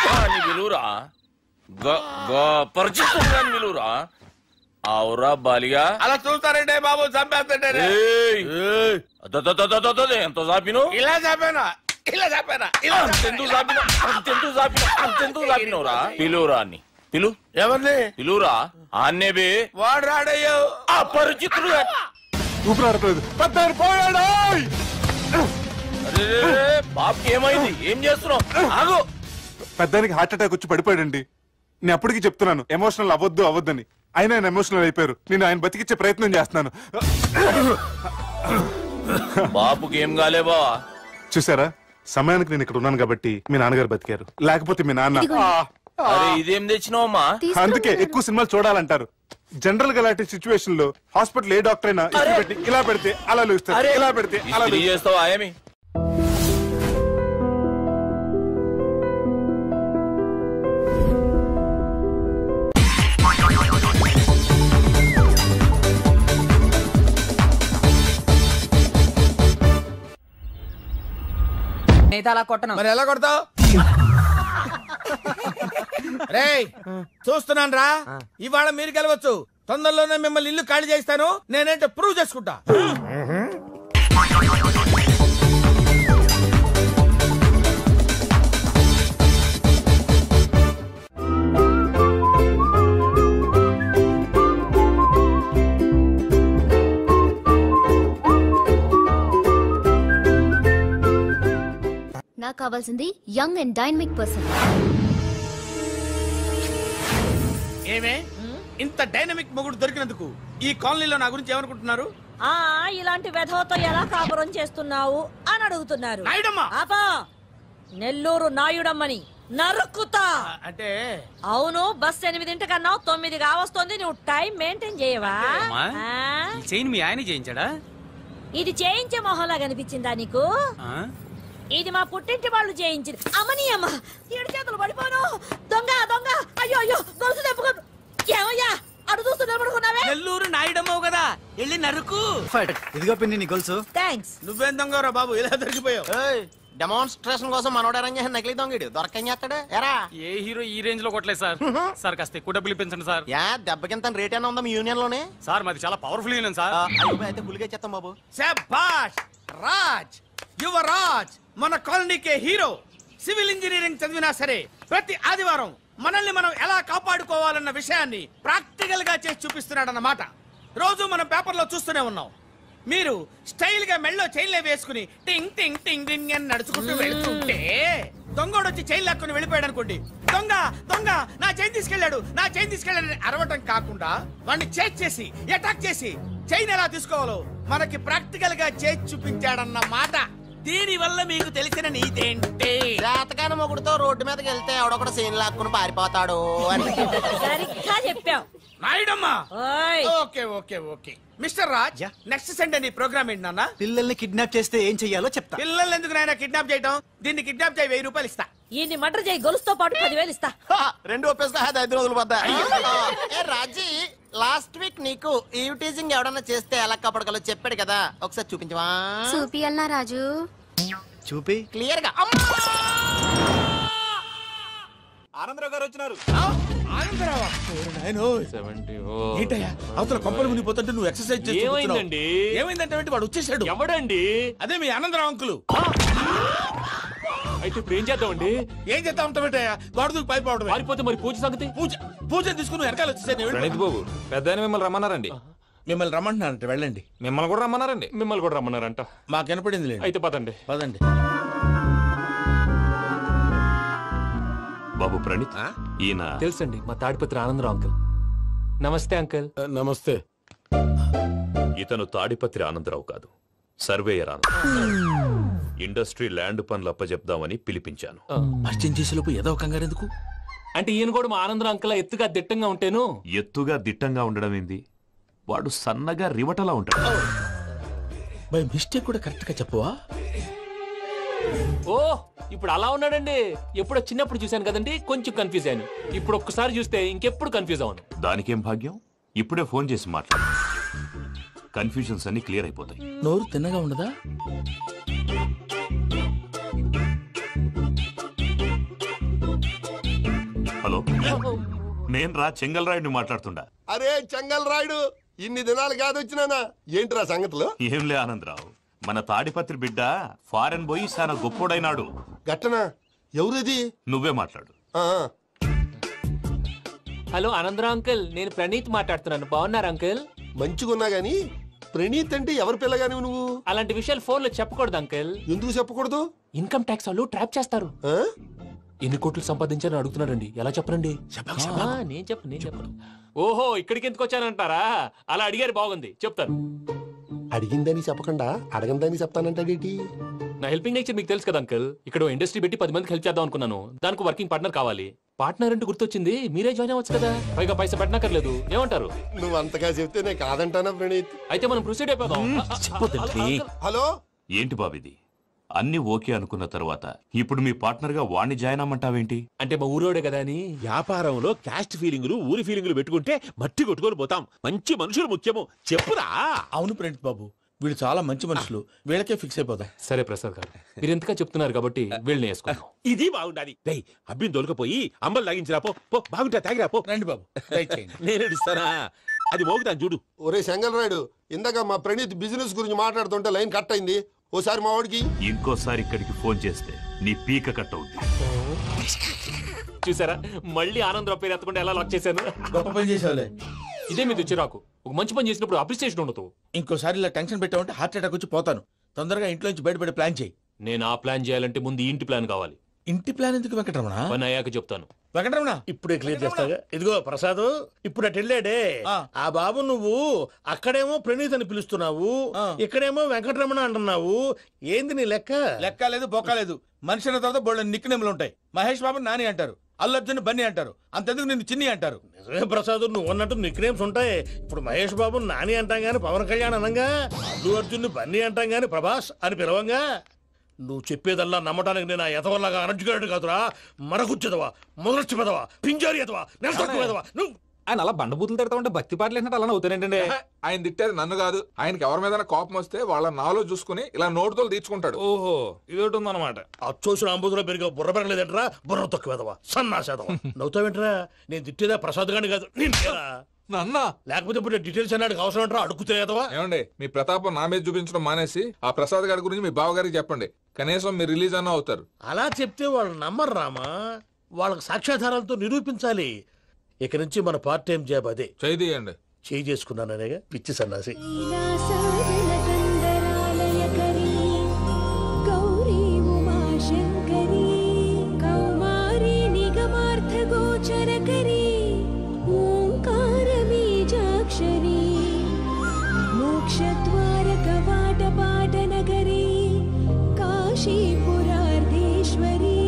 వాని విలువరా. పరిచితుడు విలువరా. అవురా బాలిగా. అలా చూస్తారంటే బాబు, చంపేస్తాడే. ఎంత చాపిను? ఇలా చాపానా? ఇలా చాపానా? అంతెందుకు చాపిన? అంతెందుకు చాపిన? అంతెందుకు చాపినవురా? పిలువురా అన్ని. పిలు. ఎవరిని? పిలువురా. ఆన్నే బే. వాడు రాడయ్యో. అపరిచితుడు. ఊపిరాడట్లేదు. పెద్ద పోయాడు. బాబుకి ఏమైంది? ఏం చేస్తున్నావు? ఆగు. పెద్దానికి హార్ట్ అటాక్ వచ్చి పడిపోయాడండి. నేను అప్పటికి చెప్తున్నాను ఎమోషనల్ అవ్వద్దని. ఆయన ఎమోషనల్ అయిపోయారు. నేను ఆయన బతికిచ్చే ప్రయత్నం చేస్తున్నాను. బాబుకి ఏం కాలే బావా? చూసారా, సమయానికి నేను ఇక్కడ ఉన్నాను కాబట్టి మీ నాన్నగారు బతికారు. లేకపోతే మీ నాన్న. అరే ఇదేం తెచ్చినావమ్మా? అందుకే ఎక్కువ సినిమాలు చూడాలంటారు. జనరల్ గా అలాంటి సిచ్యువేషన్ లో హాస్పిటల్ ఏ డాక్టర్ అయినా పెట్టి ఇలా పెడితే అలా లూస్తారు, ఇలా పెడితే అలా చేస్తావా? ఏమి అలా కొట్టను. మరి ఎలా కొడతావు? రేయ్ చూస్తున్నాను రా, ఇవాళ మీరు గెలవచ్చు. తొందరలోనే మిమ్మల్ని ఇల్లు ఖాళీ చేస్తాను. నేనేంటో ప్రూవ్ చేసుకుంటా. నాకు కావాల్సింది యంగ్ అండ్ డైనమిక్ పర్సన్. ఏమే ఇంత డైనమిక్ మొగుడు దొరికినందుకు ఈ కాలనీలో నా గురించి ఏమనుకుంటున్నారు? ఇలాంటి వెధవతో ఎలా కాపురం చేస్తున్నావు అని అడుగుతున్నారు. ఆపా, నెల్లూరు నాయుడమ్మని నరుక్కుతా. అంటే అవును, బస్ 8 9 కావస్తుంది. నువ్వు టైం మెయింటైన్ చేయవా? మీ ఆయన చేయించాడా? ఇది చేయించే మొహంలా కనిపించిందా నీకు? ఇది మా పుట్టింటి వాళ్ళు చేయించింది. అమ్మని అమ్మ, 7 చేతులు పడిపోను. దొంగ దొంగ, అయ్యో అయ్యో, గొలుసు తెప్పుకో. ఏమయ్యా అడు చూస్తూ నిలబడుకున్నావే? నెల్లూరు నాయుడమ్మవు కదా, వెళ్ళి నరుకు. ఇదిగో పిన్ని నీ గొలుసు. థ్యాంక్స్. నువ్వేం దొంగరా బాబు ఇలా దొరికిపోయావు? డెమాన్స్ట్రేషన్ కోసం మనోడు అరేంజ్ చేసిన నకిలీ దొంగడు దొరకని చేస్తాడు ఎరా. ఏ హీరో ఈ రేంజ్ లో కొట్టలేదు సార్. సార్ కాస్త ఎక్కువ డబ్బులు ఇప్పించండి సార్. యా దెబ్బకింత రేట్ అయినా ఉందా మీ యూనియన్ లోనే? సార్ మాది చాలా పవర్ఫుల్ యూనియన్ సార్. అయితే గులిగా చేస్తాం బాబు. శభాష్ రాజ్, యువరాజ్, మన కాలనీకే హీరో. సివిల్ ఇంజనీరింగ్ చదివినా సరే ప్రతి ఆదివారం మనల్ని మనం ఎలా కాపాడుకోవాలన్న విషయాన్ని ప్రాక్టికల్ గా చేసి చూపిస్తున్నాడన్నమాట. రోజు మనం పేపర్లో చూస్తూనే ఉన్నాం. మీరు స్టైల్ గా మెళ్ళో చైన్లే వేసుకుని టింగ్ టింగ్ టింగ్ టింగ్ అని నడుచుకుంటూ వెళ్తుంటే దొంగోడు వచ్చి చైన్ లాక్కుని వెళ్ళిపోయాడు అనుకోండి. దొంగ దొంగ నా చైన్ తీసుకెళ్లాడు, నా చైన్ తీసుకెళ్లాడని అరవటం కాకుండా వాడిని చేజ్ చేసి అటాక్ చేసి చైన్ ఎలా తీసుకోవాలో మనకి ప్రాక్టికల్ గా చేసి చూపించాడన్న మాట. దీని వల్ల మీకు తెలిసిన నీతేంటి? జాతకాన మొగుడుతో రోడ్డు మీదకి వెళ్తే ఎవడొకడు సీన్ లాక్కుని పారిపోతాడు అని. సరిగ్గా చెప్పావు నాయుడమ్మా. Okay okay okay mister Raj, next Sunday నీ ప్రోగ్రామ్ ఏంటి నాన్న? పిల్లల్ని కిడ్నాప్ చేస్తే ఏం చెయ్యాలో చెప్తా. పిల్లల్ని ఎందుకు నాయన కిడ్నాప్ చేయటం? దీన్ని కిడ్నాప్ చేయి 1000 రూపాయలు ఇస్తా. ఈయన్ని మర్డర్ చేయి, గొలుసుతో పాటు 10,000 ఇస్తా. రెండు ఒప్పేస్తా 5 రోజులు పడ్డా. రాజీ లాస్ట్ వీక్ నీకు ఈ టీజింగ్ ఎవడన్నా చేస్తే ఎలా కాపాడగలో చెప్పాడు కదా, ఒకసారి చూపించవా? చూపియల్నా రాజు? చూపి క్లియర్ గా. ఆనందరావు గారు వచ్చినారు. ఏంటయ్యా అవతల కొంపలు మునిగిపోతుంటే నువ్వు ఎక్సర్సైజ్ చేస్తున్నావు? ఏమైందండి? ఏమైందంటే వాడు వచ్చేసాడు. ఎవడండి? అదే మీ ఆనందరావు అంకులు. అయితే ఇప్పుడు ఏం చేద్దామండి? ఏం చేద్దాం ఉంటావేటయ్యా? గొడవకు పైపోవడం. పారిపోతే మరి పూజ సంగతి? పూజ తీసుకుని వెనకాల వచ్చేసాను. ప్రణీత్ బాబు పెద్ద మిమ్మల్ని రమ్మన్నారండి. మిమ్మల్ని రమ్మంటున్నారంట, వెళ్ళండి. మిమ్మల్ని కూడా రమ్మన్నారండి. మిమ్మల్ని కూడా రమ్మన్నారంట. మాకు వినపడింది. అయితే పదండి. పదండి. బాబు ప్రణీత్, ఈయన తెలుసండి, మా తాడిపత్రి ఆనందరావు అంకుల్. నమస్తే అంకుల్. నమస్తే. ఇతను తాడిపత్రి ఆనందరావు కాదు, సర్వేయర్ ఆనందరావు. ఇండస్ట్రీ ల్యాండ్ పనులు అప్పచెప్దామని పిలిపించాను. పరిచయం చేసేలోపు ఏదో కంగారు ఎందుకు? అంటే ఈయన కూడా మా ఆనందరావు అంకుల్ ఎత్తుగా దిట్టంగా ఉంటాను. ఎత్తుగా దిట్టంగా ఉండడం ఏంది? వాడు సన్నగా రివటలా ఉంటాడు. బై మిస్టేక్ కూడా కరెక్ట్ గా చెప్పవా? ఓ ఇప్పుడు అలా ఉన్నాడండి. ఎప్పుడో చిన్నప్పుడు చూశాను కదండి, కొంచెం కన్ఫ్యూజ్ అయ్యాను. ఇప్పుడు ఒక్కసారి చూస్తే ఇంకెప్పుడు కన్ఫ్యూజ్ అవ్వను. దానికేం భాగ్యం, ఇప్పుడే ఫోన్ చేసి మాట్లాడు. కన్ఫ్యూజన్స్ అన్ని క్లియర్ అయిపోతాయి. నోరు తిన్నగా ఉండదా? హలో, నేను రా చెంగల్ రాయుడిని మాట్లాడుతుండా. అరే చెంగల్ రాయుడు, ఇన్ని దినాలు కాదు వచ్చినానా? ఏంట్రా సంగతులు? ఏంలే ఆనందరావు, మన తాడిపత్రి బిడ్డ ఫారెన్ పోయి చాలా గొప్పోడైనాడు. గట్టనా? ఎవరిది? నువ్వే మాట్లాడు. హలో ఆనందరావు అంకుల్, నేను ప్రణీత్ మాట్లాడుతున్నాను. బాగున్నారు అంకుల్? మంచిగున్నా గాని ప్రణీత్ అంటే ఎవరి పిల్లగాని నువ్వు? అలాంటి విషయాలు ఫోన్ లో చెప్పకూడదు అంకుల్. ఎందుకు చెప్పకూడదు? ఇన్కమ్ ట్యాక్స్ వాళ్ళు ట్రాప్ చేస్తారు. ఎన్ని కోట్లు సంపాదించారని అడుగుతున్నారండి, ఎలా చెప్పరండి? నేను చెప్పను. ఓహో, ఇక్కడికి ఎందుకు వచ్చానంటారా? అలా అడిగారు, బాగుంది, చెప్తాను. అడిగిందని చెప్పకుండా అడగందని చెప్తానంటాడేటి? నా హెల్పింగ్ నేచర్ మీకు తెలుసు కదా అంకుల్. ఇక్కడ ఇండస్ట్రీ పెట్టి 10 మందికి హెల్ప్ చేద్దాం అనుకున్నాను. దానికి వర్కింగ్ పార్ట్నర్ కావాలి. పార్ట్నర్ అంటే గుర్తొచ్చింది, మీరే జాయిన్ అవ్వచ్చు కదా, పైగా పైసా పెట్టనక్కర్లేదు. ఏమంటారు? నువ్వు అంతగా చెప్తే నేను కాదంటానా ప్రణీత్? అయితే మనం ప్రొసీడ్ అయిపోదాం. హలో, ఏంటి బాబిది? అన్ని ఓకే అనుకున్న తర్వాత ఇప్పుడు మీ పార్ట్నర్ గా వాణ్ణి జాయిన్ అమ్మంటావేంటి? అంటే మా ఊరోడే కదా అని. వ్యాపారంలో క్యాస్ట్ ఫీలింగులు, ఊరి ఫీలింగులు పెట్టుకుంటే మట్టి కొట్టుకొని పోతాం. మంచి మనుషులు ముఖ్యము, చెప్పురా. అవును ప్రణీత్ బాబు, వీళ్ళు చాలా మంచి మనుషులు, వీళ్ళకే ఫిక్స్ అయిపోదాం. సరే ప్రసాద్ గారు, మీరు ఎంతగా చెప్తున్నారు కాబట్టి వీళ్ళని వేసుకున్నాం. ఇది బాగుండాలి. డై అబ్బిని దొలకపోయి అంబలు లాగించిరా పో. బాగుంటా తాగిరా పో. రండి బాబు, నేను ఇస్తానా? అది మోగుతాను చూడు. ఒరే చెంగల్ రాయుడు, ఇందాక మా ప్రణీత్ బిజినెస్ గురించి మాట్లాడుతుంటే లైన్ కట్ అయింది. ఓసారి మా వాడికి ఇంకోసారి ఇక్కడికి ఫోన్ చేస్తే నీ పీక కట్ అవుద్ది. చూసారా, మళ్ళీ ఆనందరావు పేరు ఎత్తకుండా ఎలా లాక్ చేశాను. గొప్ప పని చేసేవాళ్ళే. ఇదే మీద చిరాకు. ఒక మంచి పని చేసినప్పుడు అప్రిసియేషన్ ఉండదు. ఇంకోసారి ఇలా టెన్షన్ పెట్టామంటే హార్ట్ అటాక్ వచ్చి పోతాను. తొందరగా ఇంట్లో నుంచి బయటపడే ప్లాన్ చేయి. నేను ఆ ప్లాన్ చేయాలంటే ముందు ఇంటి ప్లాన్ కావాలి. ఇంటి ప్లాన్ ఎందుకు వెంకటరమణ? పని అయ్యాక చెప్తాను. వెంకటరమణ ఇప్పుడే క్లియర్ చేస్తాగా. ఇదిగో ప్రసాద్, ఇప్పుడు అటు వెళ్ళాడే ఆ బాబు, నువ్వు అక్కడేమో ప్రణీత్ అని పిలుస్తున్నావు, ఇక్కడేమో వెంకటరమణ అంటున్నావు. ఏంది నీ లెక్క? లెక్క లేదు, బొక్క లేదు. మనిషి అన్న తర్వాత బోళ్ళ నిక్ నేమ్లు ఉంటాయి. మహేష్ బాబు నాని అంటారు, అల్లు అర్జున్ బన్నీ అంటారు, అంతెందుకు నిన్ను చిన్ని అంటారు. నిజమే ప్రసాద్, నువ్వు అన్నట్టు నిక్ నేమ్స్ ఉంటాయి. ఇప్పుడు మహేష్ బాబు నాని అంటాం గాని పవన్ కళ్యాణ్ అనంగా, అల్లు అర్జున్ బన్నీ అంటాం గాని ప్రభాస్ అని పిలవంగా. నువ్వు చెప్పేదల్లా నమ్మటానికి నేను ఎతవల్లాగా అనర్జుకేటెడ్ కాదురా. మరగుచ్చదవా, మొదలచ్చి పెదవా, పింజారి ఎదవా, నెలసొక్కు పెదవా. ఆయన అలా బండబూతులు తిడతా ఉంటే భక్తి పాటలు ఏంటంటే అలా అవుతానేంటండి? ఆయన తిట్టేది నన్ను కాదు. ఆయనకి ఎవరి మీద కోపం వస్తే వాళ్ళ నాలో చూసుకుని ఇలా నోటుతో తీర్చుకుంటాడు. ఓహో ఇదొకటి ఉందన్నమాట. అచ్చోసిన అంబుధులో పెరిగే బుర్ర పెరగలేదంటరా, బుర్ర తొక్కువేదవా, సన్నాసేదవా. నవ్వుతావేంట్రా? నేను తిట్టేదా ప్రసాద్ గాని కాదు, నన్నా. లేకపోతే ఇప్పుడు డీటెయిల్స్ అన్నాడు అవసరం అంటారా? అడుగుతాయేదవా? ఏమండి, మీ ప్రతాపం నా మీద చూపించడం మానేసి ఆ ప్రసాద్ గారి గురించి మీ బావగారికి చెప్పండి. కనీసం మీరు రిలీజ్ అన్న అవుతారు. అలా చెప్తే వాళ్ళు నమ్మరు రామా. వాళ్ళకి సాక్ష్యాధారాలతో నిరూపించాలి. ఇక నుంచి మన పార్ట్ టైం జాబ్ అదే. చేయండి. చేయి చేసుకున్నాననేగా పిచ్చి సన్నాసి. గౌరీ ఉమాశంకరీ కౌమారీ నిగమార్థగోచరకరీ ఓంకార బీజాక్షరీ మోక్షద్వార కవాట పాటనగరీ కాశీపురార్ధేశ్వరీ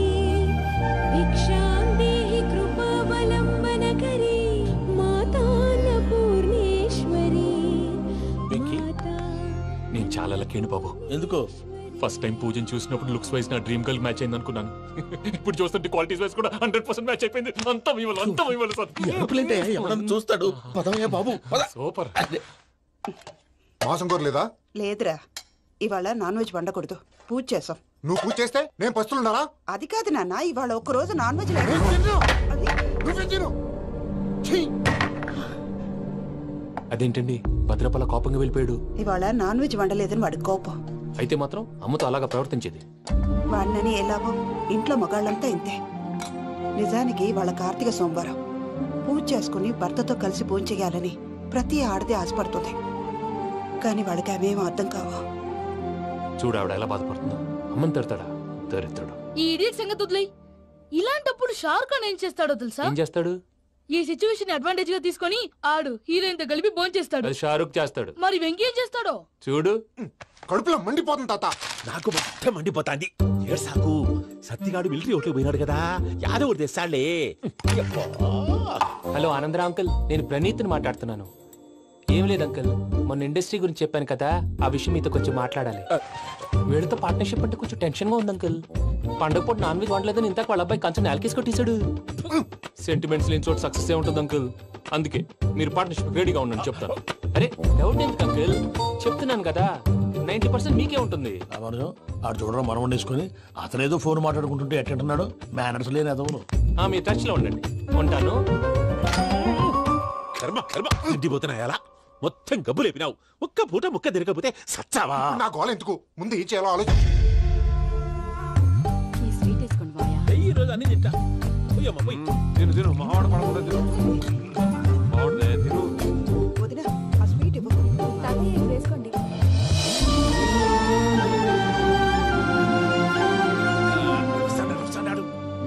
భిక్షాం దేహి కృపావలంబనకరీ మాతాన్నపూర్ణేశ్వరీ. నేను చాలా లక్కీని బాబు. ఎందుకో? ఫస్ట్ టైం పూజను చూసినప్పుడు లుక్స్ వైజ్ నా డ్రీమ్ గర్ల్ మ్యాచ్ అయింది అనుకున్నాను. ఇప్పుడు చూస్తుంటే క్వాలిటీస్ వైజ్ కూడా 100% మ్యాచ్ అయిపోయింది. అంతా ఇవ్వాలి సార్. ఎవడన్నా చూస్తాడు. పదవయ్యా బాబు. సూపర్. మాసం కోరలేదా? లేదురా, ఇవాళ నాన్ వెజ్ వండకూడదు. పూజ చేసాం. నువ్వు పూజ చేస్తే నేను పస్తులున్నారా? అది కాదు నాన్న, ఇవాళ ఒక్క రోజు నాన్ వెజ్ అదేంటండి భద్రపల కోపంగా వెళ్ళిపోయాడు? ఇవాళ నాన్ వెజ్ వండలేదని వాడి కోపం. అయితే మాత్రం అమ్మతో అలాగా ప్రవర్తించేది. వాడినని ఎలాగో ఇంట్లో మగాళ్ళంతా ఇంతే. నిజానికి వాళ్ళ కార్తీక సోమవారం పూజ చేసుకుని భర్తతో కలిసి పూజ చేయాలని ప్రతి ఆడది ఆశపడుతుంది. కానీ వాళ్ళకి అవేమో అర్థం కావా. చూడు ఆవిడ ఎలా బాధపడుతుందో. అమ్మని తిడతాడా? దరిద్రుడు. ఈ ఇడియట్ సంగతి వదిలేయ్. ఇలాంటప్పుడు షారుఖ్ ఖాన్ ఏం చేస్తాడో తెలుసా? ఏం చేస్తాడు? ఈ సిచ్యువేషన్ అడ్వాంటేజ్ గా తీసుకొని ఆడు హీరోయిన్ తో కలిపి బోన్ చేస్తాడు. అది షారుఖ్ చేస్తాడు. మరి వెంకీ ఏం చేస్తాడో చూడు. కడుపులో మండిపోతుంది తాత. నాకు మొత్తం మండిపోతాంది. ఏడ్సాకు. సత్తిగాడు మిలిటరీ ఒకటి పోయినాడు కదా, యాదవ్ తెస్తాడులే. హలో ఆనందరా అంకుల్, నేను ప్రణీత్ని మాట్లాడుతున్నాను. ఏం లేదు అంకుల్, మొన్న ఇండస్ట్రీ గురించి చెప్పాను కదా, ఆ విషయం మీతో కొంచెం మాట్లాడాలి. వీడితో పార్ట్నర్షిప్ అంటే కొంచెం టెన్షన్ గా ఉంది అంకుల్. పండుగ పూట నాన్ వెజ్ వండలేదని ఇంతకు వాళ్ళ అబ్బాయి కంచెం నేలకేసి కొట్టేశాడు. సెంటిమెంట్స్ లేని చోట సక్సెస్ ఏ ఉంటుంది అంకుల్. అందుకే మీరు పార్ట్నర్షిప్ రెడీగా ఉండండి చెప్తాను. అరే డౌట్ ఎందుకు అంకుల్, చెప్తున్నాను కదా 90% మీకే ఉంటుంది. ఆడు చూడడం మనం వండేసుకుని అతనేదో ఫోన్ మాట్లాడుకుంటుంటే ఎట్టంటున్నాడు. మేనర్స్ లేని అదవును. మీరు టచ్ లో ఉండండి. ఉంటాను. కర్మ కర్మ తిండిపోతున్నాయా? మొత్తం గబ్బు లేపినావు. ఒక్క పూట ముక్క తిరగకపోతే సచ్చావా? నా గోల ఎందుకు, ముందు ఏం చేయాలో ఆలోచించు. ఈ రోజు అన్ని తింటా. తిను తిను, మావాడ పడకుండా తిను. మావాడే తిను. వదినా ఆ స్వీట్ ఇవ్వు. వేసుకోండి.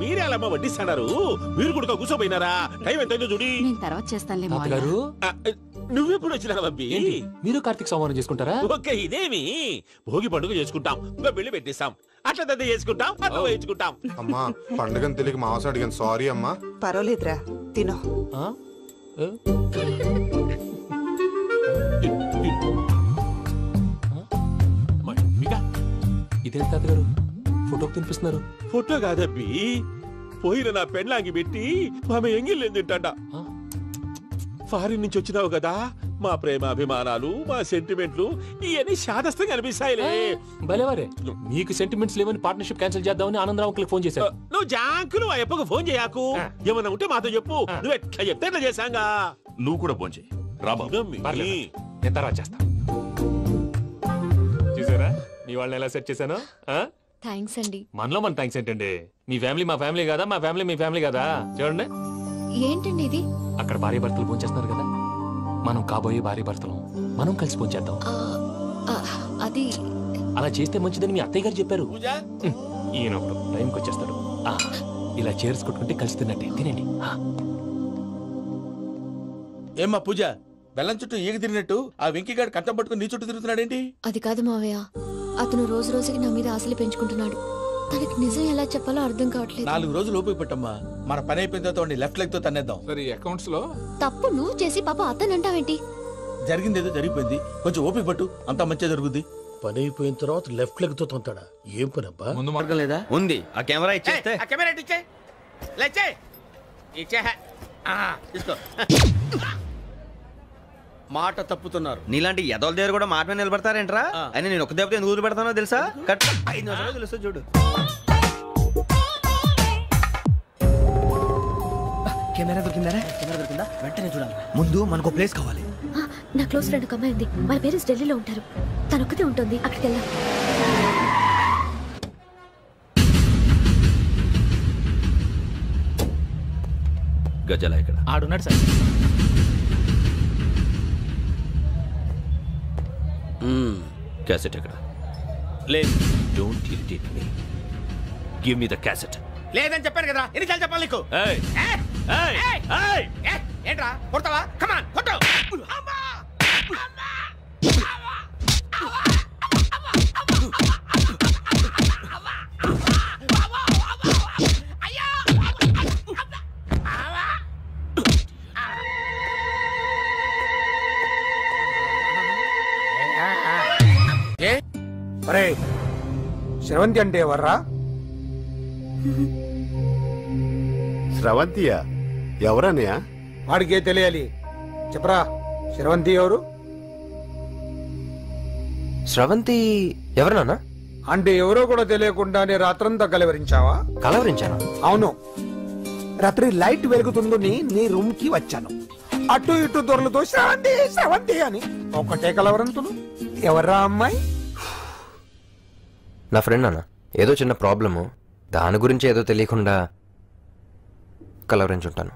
మీరే అలా వడ్డిస్తాడారు. మీరు కూడా కూర్చోపోయినారా? టైం ఎంతైందో చూడి. నేను తర్వాత చేస్తానులే తాతగారు. నువ్వెప్పుడు వచ్చినా అబ్బి? మీరు కార్తీక్ సంహారం చేసుకుంటారా? ఓకే, ఇదేమి భోగి పండుగ చేసుకుంటాం, ఇంకా పెళ్లి పెట్టేస్తాం, అట్లా దద్ద చేసుకుంటాం, అట్లా వేయించుకుంటాం. అమ్మా పండుగని తెలియక మావసం అడిగాను, సారీ అమ్మా. పర్వాలేదురా, తినో. ఇదే తాతగారు ఫోటోకి తినిపిస్తున్నారు. ఫోటో కాదబ్బి, పోయిన నా పెళ్ళాంగి పెట్టి ఆమె ఎంగిల్లేం తింటాడ. ఫారిన్ నుంచి వచ్చినావు కదా, మా ప్రేమ అభిమానాలు, మా సెంటిమెంట్లు ఇవన్నీ శాదస్తంగా అనిపిస్తాయిలే. భలేవారే, మీకు సెంటిమెంట్స్ లేవని పార్ట్నర్షిప్ క్యాన్సిల్ చేద్దామని ఆనందరావు అంకుల్ ఫోన్ చేశారు. నువ్వు జాంకులు ఆ ఎప్పకు ఫోన్ చేయకు. ఏమన్నా ఉంటే మాతో చెప్పు. నువ్వు ఎట్లా చెప్తే ఎట్లా చేశాంగా. నువ్వు కూడా ఫోన్ చేయి. నేను తర్వాత చేస్తా. చూసారా మీ వాళ్ళని ఎలా సెట్ చేశాను? థ్యాంక్స్ అండి. మనలో మన థ్యాంక్స్ ఏంటండి? మీ ఫ్యామిలీ మా ఫ్యామిలీ కదా, మా ఫ్యామిలీ మీ ఫ్యామిలీ కదా. చూడండి ఏంటండి ఇది? అక్కడ భార్య భర్తలు పోంచేస్తున్నారు కదా, మనం కాబోయే భార్య భర్తలు మనం కలిసి పోంచేద్దాం. అది అలా చేస్తే మంచిదని మీ అత్తయ్య గారు చెప్పారు. ఈయన ఒకడు టైంకి వచ్చేస్తాడు. ఇలా చేర్స్ కొట్టుకుంటే కలిసి తిన్నట్టే. తినండి. ఏమ్మా పూజ, బెల్లం చుట్టూ ఈగ తిరిగినట్టు ఆ వెంకీగాడు కంటం పట్టుకుని నీ చుట్టూ తిరుగుతున్నాడేంటి? అది కాదు మావయ్య, అతను రోజు రోజుకి నా మీద ఆశలు పెంచుకుంటున్నాడు. తనకి నిజం ఎలా చెప్పాలో అర్థం కావట్లేదు. 4 రోజులు ఓపిక పట్టమ్మా, మన పని అయిపోయిన తర్వాత లెఫ్ట్ లెగ్ తో తన్నేద్దాం. సరే అకౌంట్స్ లో తప్పు నువ్వు చేసి పాప అతను అంటావేంటి? జరిగింది ఏదో జరిగిపోయింది, కొంచెం ఓపిక పట్టు, అంతా మంచిగా జరుగుద్ది. పని అయిపోయిన తర్వాత లెఫ్ట్ లెగ్ తో తొంతాడా? ఏం పని అబ్బా? ముందు మార్గం లేదా? ఉంది. ఆ కెమెరా ఇచ్చేస్తే కెమెరా ఇచ్చే లేచే ఇచ్చే తీసుకో. మాట తప్పుతున్నారు. నీలాంటి ఎదల దగ్గర కూడా మాట మీద నిలబడతారేంట్రా? అయినా నేను ఒక దెబ్బతో ఎందుకు పెడతానో తెలుసా? కట్ 5 నిమిషాలు తెలుసు చూడు. కెమెరా దొరికిందా? వెంటనే చూడాలి. ముందు మనకు ప్లేస్ కావాలి. నా క్లోజ్ ఫ్రెండ్ ఒక అమ్మాయి ఉంది. వాళ్ళ పేరెంట్స్ ఢిల్లీలో ఉంటారు. తను ఒక్కతే ఉంటుంది. అక్కడికి వెళ్దాం. గజాల ఇక్కడ ఆడున్నాడు సార్. క్యాసెట్ ఎక్కడ? లేదు. Don't irritate me. Give me the cassette. లేదని చెప్పాను కదా, ఎన్నిసార్లు చెప్పాలి నీకు? ఏంట్రా కొడతావా? కమాన్ కొట్టు. అరే శ్రవంతి అంటే ఎవర్రా? స్రవంతియా? ఎవరన్నయ్యా? వాడికే తెలియాలి. చెప్పరా, శ్రవంతి ఎవరు? స్రవంతి ఎవరు నాన్న? అంటే ఎవరో కూడా తెలియకుండానే రాత్రంతా కలవరించావా? కలవరించాను. అవును, రాత్రి లైట్ వెలుగుతుందని నీ రూమ్ కి వచ్చాను. అటు ఇటు దొరలతో శ్రవంతి శ్రవంతి అని ఒకటే కలవరంతులు. ఎవర్రా అమ్మాయి? నా ఫ్రెండ్ అన్న. ఏదో చిన్న ప్రాబ్లము, దాని గురించి ఏదో తెలియకుండా కలవరించుంటాను.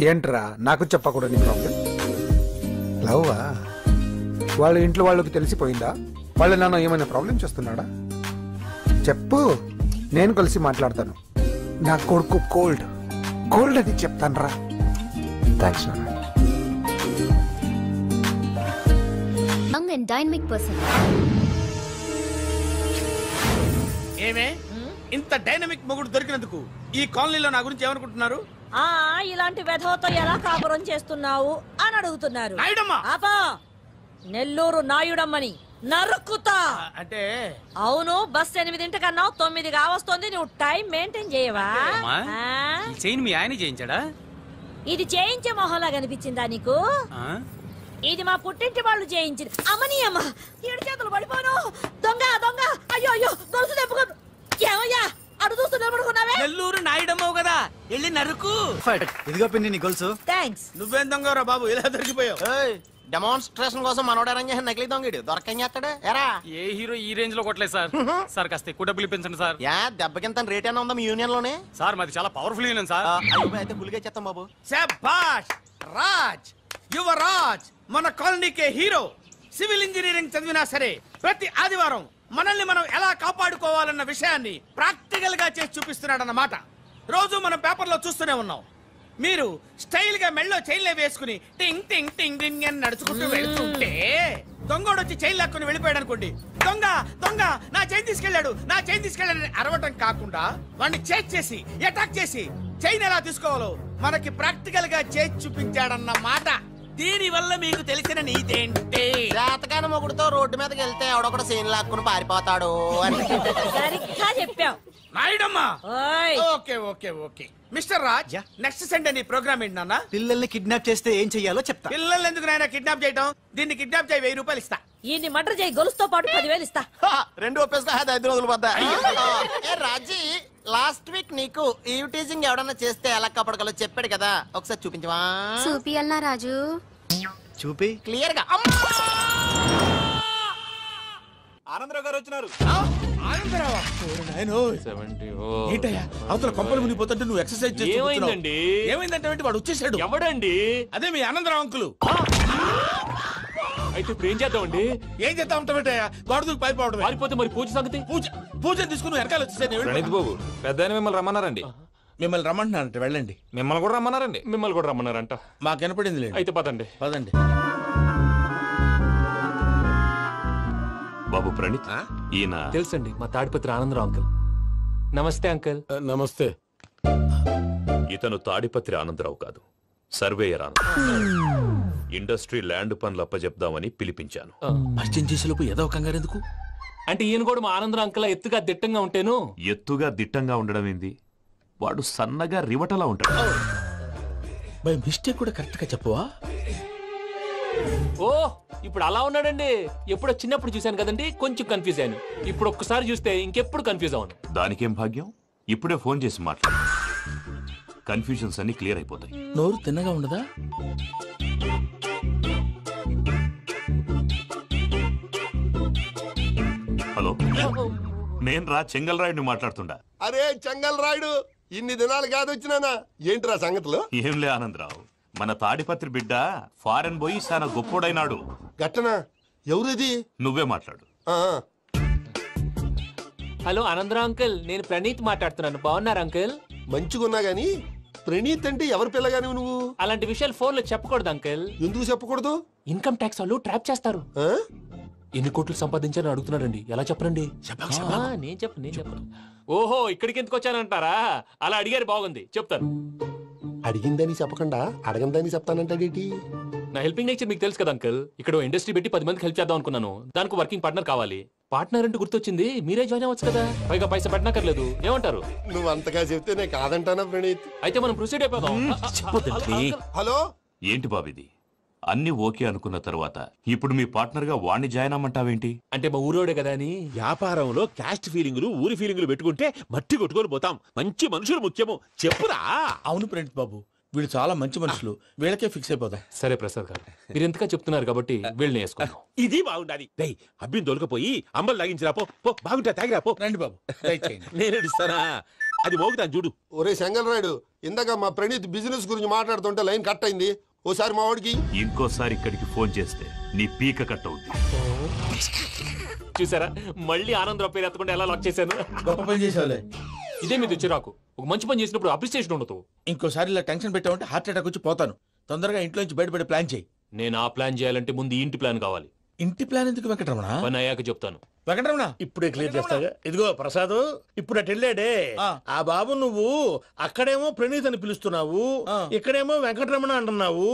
ఏంట్రా నాకు చెప్పకూడదు నీ ప్రాబ్లం? లవ్వా? వాళ్ళ ఇంట్లో వాళ్ళకి తెలిసిపోయిందా? వాళ్ళ నాన్న ఏమైనా ప్రాబ్లం చేస్తున్నాడా? చెప్పు, నేను కలిసి మాట్లాడతాను. నా కొడుకు కోల్డ్ అని చెప్తాను రా. థ్యాంక్స్ నాన్న. Young and dynamic person. ఏమే ఇంత డైనమిక్ మొగుడు దొరికినందుకు ఈ కాలనీలో నా గురించి ఏమనుకుంటున్నారు? ఇలాంటి వెధవతో ఎలా కాపురం చేస్తున్నావు అని అడుగుతున్నారు. ఆపా, నెల్లూరు నాయుడమ్మని నరుక్కుతా. అంటే అవును, బస్ 8:00 9 కావస్తుంది. నువ్వు టైం మెయింటైన్ చేయవా? చైన్ మీ ఆయన చేయించాడా? ఇది చేయించే మొహంలా కనిపించిందా నీకు? ఇది మా పుట్టింటి వాళ్ళు చేయించింది. అమ్మని అమ్మ, 7 చేతులు పడిపోను. దొంగ దొంగ, అయ్యో అయ్యో, గొలుసు తెప్పుకోదు. ఏమయ్యా అడు చూస్తూ నిలబడుకున్నావే? నెల్లూరు నాయుడమ్మవు కదా, వెళ్ళి నరుకు. ఇదిగో పిన్ని నీ గొలుసు. థ్యాంక్స్. నువ్వేం దొంగరా బాబు, ఇలా దొరికిపోయావు? డెమాన్స్ట్రేషన్ కోసం మనోడు అరేంజ్ చేసిన నకిలీ దొంగడు దొరకని చేస్తాడు. ఎరా ఏ హీరో ఈ రేంజ్ లో కొట్టలేదు సార్. సార్ కాస్త ఎక్కువ డబ్బులు ఇప్పించండి సార్. దెబ్బకింత రేట్ అయినా ఉందా మీ యూనియన్ లోనే? సార్ మాది చాలా పవర్ఫుల్ యూనియన్ సార్. అయితే గులిగే చేస్తాం బాబు. శభాష్ రాజ్, యువరాజ్, మన కాలనీకే హీరో. సివిల్ ఇంజనీరింగ్ చదివినా సరే ప్రతి ఆదివారం మనల్ని మనం ఎలా కాపాడుకోవాలన్న విషయాన్ని ప్రాక్టికల్ గా చేసి చూపిస్తున్నాడన్నమాట. రోజు మనం పేపర్లో చూస్తూనే ఉన్నాం. మీరు స్టైల్ గా మెళ్ళో చైన్లే వేసుకుని టింగ్ టింగ్ టింగ్ టింగ్ అని నడుచుకుంటూ వెళ్తుంటే దొంగోడు వచ్చి చైన్ లాక్కుని వెళ్ళిపోయాడు అనుకోండి. దొంగ దొంగ నా చైన్ తీసుకెళ్లాడు, నా చైన్ తీసుకెళ్లాడని అరవటం కాకుండా వాడిని చేజ్ చేసి అటాక్ చేసి చైన్ ఎలా తీసుకోవాలో మనకి ప్రాక్టికల్ గా చేసి చూపించాడన్న మాట. దీని వల్ల మీకు తెలిసిన నీతేంటి? జాతకాన మొగుడుతో రోడ్డు మీదకి వెళ్తే ఎవడొకడు సీన్ లాక్కుని పారిపోతాడు అని సరిగ్గా చెప్పావు నాయుడమ్మా. Okay okay okay mister Raj, next Sunday నీ ప్రోగ్రామ్ ఏంటి నాన్న? పిల్లల్ని కిడ్నాప్ చేస్తే ఏం చెయ్యాలో చెప్తా. పిల్లల్ని ఎందుకు నాయన కిడ్నాప్ చేయటం? దీన్ని కిడ్నాప్ చేయి, 1000 రూపాయలు ఇస్తా. ఈయన్ని మర్డర్ చేయి, గొలుసుతో పాటు 10,000 ఇస్తా. 2 ఒప్పేస్తా, 5 రోజులు పడ్డా. రాజీ, లాస్ట్ వీక్ నీకు ఈవ్ టీజింగ్ ఎవడన్నా చేస్తే ఎలా కాపాడగలో చెప్పాడు కదా, ఒకసారి చూపించవా? చూపియల్నా రాజు? చూపి క్లియర్ గా. ఆనందరావు గారు వచ్చినారు. ఆనందరావా? ఏంటయ్యా అవతల కొంపలు మునిగిపోతుంటే నువ్వు ఎక్సర్సైజ్ చేస్తూ ఏమైందండి? ఏమైందంటే వాడు వచ్చేసాడు. ఎవడండి? అదే మీ ఆనందరావు అంకులు. అయితే ఇప్పుడు ఏం చేద్దామండి? ఏం చేద్దాం ఉంటావేటయ్యా, గోడ దూకి పైపోవడం. పారిపోతే మరి పూజ సంగతి? పూజను తీసుకుని వెనకాల వచ్చేసాను. ప్రణీత్ బాబు, పెద్ద మిమ్మల్ని రమ్మన్నారండి. మిమ్మల్ని రమ్మంటున్నారంట, వెళ్ళండి. మిమ్మల్ని కూడా రమ్మన్నారండి. మిమ్మల్ని కూడా రమ్మన్నారంట. మాకు వినపడింది లేదు. అయితే పదండి. పదండి. బాబు ప్రణీత్, ఈయన తెలుసండి, మా తాడిపత్రి ఆనందరావు అంకుల్. నమస్తే అంకుల్. నమస్తే. ఇతను తాడిపత్రి ఆనందరావు కాదు, సర్వేయర్ ఆనందరావు. ఇండస్ట్రీ ల్యాండ్ పనులు అప్పజెప్దామని పిలిపించాను. పరిచయం చేసేలోపు ఏదో కంగారు ఎందుకు? అంటే ఈయన కూడా మా ఆనందరావు అంకుల్ ఎత్తుగా దిట్టంగా ఉంటేను. ఎత్తుగా దిట్టంగా ఉండడం ఏంది? వాడు సన్నగా రివటలా ఉంటాడు. బై మిస్టేక్ కూడా కరెక్ట్ గా చెప్పవా? ఓ ఇప్పుడు అలా ఉన్నాడండి. ఎప్పుడో చిన్నప్పుడు చూశాను కదండి, కొంచెం కన్ఫ్యూజ్ అయ్యాను. ఇప్పుడు ఒక్కసారి చూస్తే ఇంకెప్పుడు కన్ఫ్యూజ్ అవును. దానికేం భాగ్యం, ఇప్పుడే ఫోన్ చేసి మాట్లాడు. కన్ఫ్యూజన్స్ అన్ని క్లియర్ అయిపోతాయి. నోరు తిన్నగా ఉండదా? హలో, నేను రా చెంగల్ రాయుడిని మాట్లాడుతుండా. అరే చెంగల్ రాయుడు, ఇన్ని దినాలు కాదు వచ్చినానా? ఏంట్రా సంగతులు? ఏంలే ఆనందరావు, మన తాడిపత్రి బిడ్డ ఫారెన్ పోయి చాలా గొప్పోడైనాడు. గట్టనా? ఎవరిది? నువ్వే మాట్లాడు. హలో ఆనందరావు అంకుల్, నేను ప్రణీత్ మాట్లాడుతున్నాను. బాగున్నారు అంకుల్? మంచిగున్నా గాని ప్రణీత్ అంటే ఎవరి పిల్లగాని నువ్వు? అలాంటి విషయాలు ఫోన్ లో చెప్పకూడదు అంకుల్. ఎందుకు చెప్పకూడదు? ఇన్కమ్ ట్యాక్స్ వాళ్ళు ట్రాప్ చేస్తారు. ఎన్ని కోట్లు సంపాదించాలని అడుగుతున్నాడండి. ఎలా చెప్పరండి? నేను చెప్పను. ఓహో, ఇక్కడికి ఎందుకు వచ్చానంటారా? అలా అడిగారు, బాగుంది, చెప్తాను. అడిగిందని చెప్పకుండా అడగందని చెప్తానంటాడేటి? నా హెల్పింగ్ నేచర్ మీకు తెలుసు కదా అంకుల్. ఇక్కడ ఇండస్ట్రీ పెట్టి 10 మందికి హెల్ప్ చేద్దాం అనుకున్నాను. దానికి వర్కింగ్ పార్ట్నర్ కావాలి. పార్ట్నర్ అంటే గుర్తొచ్చింది, మీరే జాయిన్ అవ్వచ్చు కదా. పైగా పైసా పెట్టనక్కర్లేదు. ఏమంటారు? నువ్వు అంతగా చెప్తే నేను కాదంటానా ప్రణీత్? అయితే మనం ప్రొసీడ్ అయిపోదాం. హలో, ఏంటి బాబిది? అన్ని ఓకే అనుకున్న తర్వాత ఇప్పుడు మీ పార్ట్నర్ గా వాణ్ణి జాయిన్ అమ్మంటావేంటి? అంటే మా ఊరోడే కదా అని. వ్యాపారంలో క్యాస్ట్ ఫీలింగులు, ఊరి ఫీలింగులు పెట్టుకుంటే మట్టి కొట్టుకొని పోతాం. మంచి మనుషులు ముఖ్యము. చెప్పురా. అవును ప్రణీత్ బాబు, వీళ్ళు చాలా మంచి మనుషులు. వీళ్ళకే ఫిక్స్ అయిపోదాం. సరే ప్రసాద్ గారు, మీరు ఎంతగా చెప్తున్నారు కాబట్టి వీళ్ళని వేసుకుందాం. ఇది బాగుండాలి. డై అబ్బిని దొలకపోయి అంబలు లాగించిరా పో. బాగుంటా, తాగిరా పో. రండి బాబు, నేను ఇస్తానా? అది మోగుతాను చూడు. ఒరే చెంగల్ రాయుడు, ఇందాక మా ప్రణీత్ బిజినెస్ గురించి మాట్లాడుతుంటే లైన్ కట్ అయింది. ఓసారి మా వాడికి ఇంకోసారి ఇక్కడికి ఫోన్ చేస్తే నీ పీక కట్ అవుద్ది. చూసారా, మళ్ళీ ఆనందరావు పేరు ఎత్తకుండా ఎలా లాక్ చేశాను. గొప్ప పని చేసావులే. ఇదే మీద చిరాకు. ఒక మంచి పని చేసినప్పుడు అప్రిసియేషన్ ఉండదు. ఇంకోసారి ఇలా టెన్షన్ పెట్టామంటే హార్ట్ అటాక్ వచ్చి పోతాను. తొందరగా ఇంట్లో నుంచి బయటపడే ప్లాన్ చేయి. నేను ఆ ప్లాన్ చేయాలంటే ముందు ఈ ఇంటి ప్లాన్ కావాలి. ఇంటి ప్లాన్ ఎందుకు వెంకటరమణ? పని అయ్యాక చెప్తాను. వెంకటరమణ ఇప్పుడే క్లియర్ చేస్తాగా. ఇదిగో ప్రసాద్, ఇప్పుడు అటు వెళ్ళాడే ఆ బాబు, నువ్వు అక్కడేమో ప్రణీత్ అని పిలుస్తున్నావు, ఇక్కడేమో వెంకటరమణ అంటున్నావు.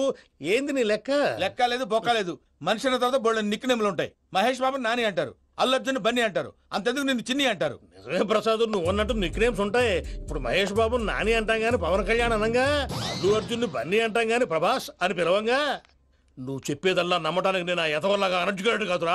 ఏంది నీ లెక్క? లెక్క లేదు, బొక్క లేదు. మనిషి అన్న తర్వాత బోళ్ళ నిక్ నేమ్లు ఉంటాయి. మహేష్ బాబు నాని అంటారు, అల్లు అర్జున్ బన్నీ అంటారు, అంతెందుకు నిన్ను చిన్ని అంటారు. నిజమే ప్రసాద్, నువ్వు అన్నట్టు నిక్ నేమ్స్ ఉంటాయి. ఇప్పుడు మహేష్ బాబు నాని అంటాం గాని పవన్ కళ్యాణ్ అనంగా, అల్లు అర్జున్ బన్నీ అంటాం గాని ప్రభాస్ అని పిలవంగా. నువ్వు చెప్పేదల్లా నమ్మటానికి నేను ఎతవల్లాగా అనర్జుకేటెడ్ కాదురా.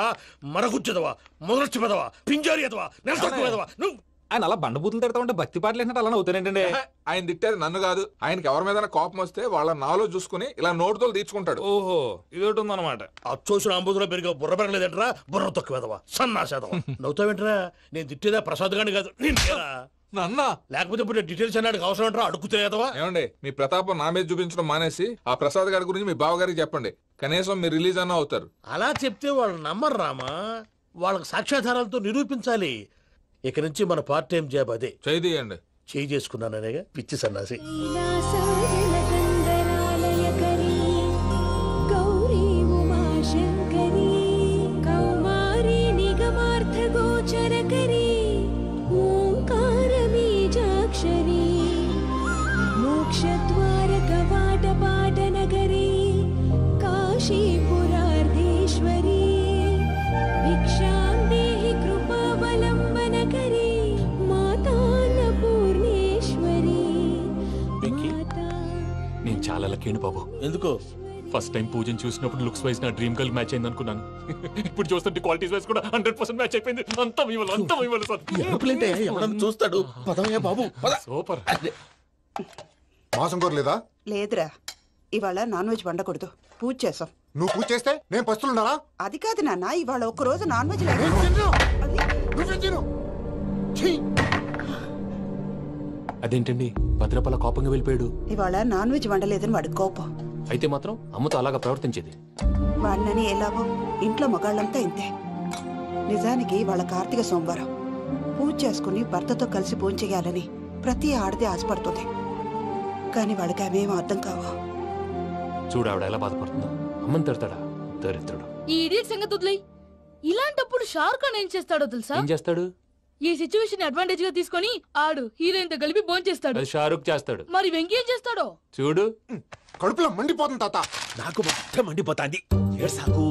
మరగుచ్చదవా, మొదలచ్చి పెదవా, పింజారి ఎదవా, నెలసొక్కుదవా. నువ్వు ఆయన అలా బండబూతులు తిడతా భక్తి పాటలు ఏంటంటే అలా అవుతానంటే. ఆయన తిట్టేది నన్ను కాదు, ఆయనకి ఎవరి మీద కోపం వస్తే వాళ్ళ నాలో చూసుకుని ఇలా నోటుతో తీర్చుకుంటాడు. ఓహో, ఇదొకటి ఉందన్నమాట. అచ్చోసిన అంబుదులో పెరిగే బుర్ర పెరగలేదంటరా. బుర్ర తొక్కువేదవా, సన్నాసేదవా. నవ్వుతావేంట్రా? నేను తిట్టేదా ప్రసాద్ గాని కాదు, నన్నా. లేకపోతే ఇప్పుడు డీటెయిల్స్ అన్నాడు అవసరం అంటారా? అడుగుతాయేదవా. ఏమండి, మీ ప్రతాపం నా మీద చూపించడం మానేసి ఆ ప్రసాద్ గారి గురించి మీ బావగారికి చెప్పండి. కనీసం మీరు రిలీజ్ అన్న అవుతారు. అలా చెప్తే వాళ్ళు నమ్మరు రామా. వాళ్ళకి సాక్ష్యాధారాలతో నిరూపించాలి. ఇక నుంచి మన పార్ట్ టైం జాబ్ అదే. చేయండి. చేయి చేసుకున్నాననేగా పిచ్చి సన్నాసి. గౌరీ ఉమాశంకరీ కౌమారీ నిగమార్థగోచరకరీ ఓంకారబీజాక్షరీ మోక్షద్వారకవాటపాటనగరీ కాశీపురార్ధేశ్వరీ భిక్షాం దేహి కృపావలంబనకరీ మాతాన్నపూర్ణేశ్వరీ. నేను చాలా లక్కీని బాబు. ఎందుకు? ఫస్ట్ టైం పూజను చూసినప్పుడు లుక్స్ వైజ్ నా డ్రీమ్ గర్ల్ మ్యాచ్ అయింది అనుకున్నాను. ఇప్పుడు చూస్తుంటే క్వాలిటీస్ వైజ్ కూడా 100% మ్యాచ్ అయిపోయింది. అంతా ఇవ్వాలి సార్. ఎవడన్నా చూస్తాడు. పదవయ్యా బాబు, సూపర్. మాసం కోరలేదా? లేదురా, ఇవాళ నాన్ వెజ్ వండకూడదు. పూజ చేసాం. నువ్వు పూజ చేస్తే నేను పస్తులున్నారా? అది కాదు నాన్న, ఇవాళ ఒక్క రోజు నాన్ వెజ్ అదేంటండి, భద్రపల కోపంగా వెళ్ళిపోయాడు. ఇవాళ నాన్ వెజ్ వండలేదని వాడి కోపం. అయితే మాత్రం అమ్మతో అలాగా ప్రవర్తించేది. వాడినని ఎలాగో ఇంట్లో మగాళ్ళంతా ఇంతే. నిజానికి వాళ్ళ కార్తీక సోమవారం పూజ చేసుకుని భర్తతో కలిసి పూజ చేయాలని ప్రతి ఆడది ఆశపడుతుంది. కానీ వాడికి అవేం అర్థం కావా. చూడు ఆవిడ ఎలా బాధపడుతుందో. అమ్మని తిడతాడా దరిద్రుడు. ఈ ఇడియట్ సంగతి వదిలేయ్. ఇలాంటప్పుడు షారుఖ్ ఖాన్ ఏం చేస్తాడో తెలుసా? ఏం చేస్తాడు? ఈ సిచ్యువేషన్ అడ్వాంటేజ్ గా తీసుకొని ఆడు హీరోయిన్ తో కలిపి బోన్ చేస్తాడు. అది షారుఖ్ చేస్తాడు. మరి వెంకీ ఏం చేస్తాడో చూడు. కడుపులో మండిపోతుంది తాత. నాకు మొత్తం మండిపోతాంది. ఏడ్సాకు,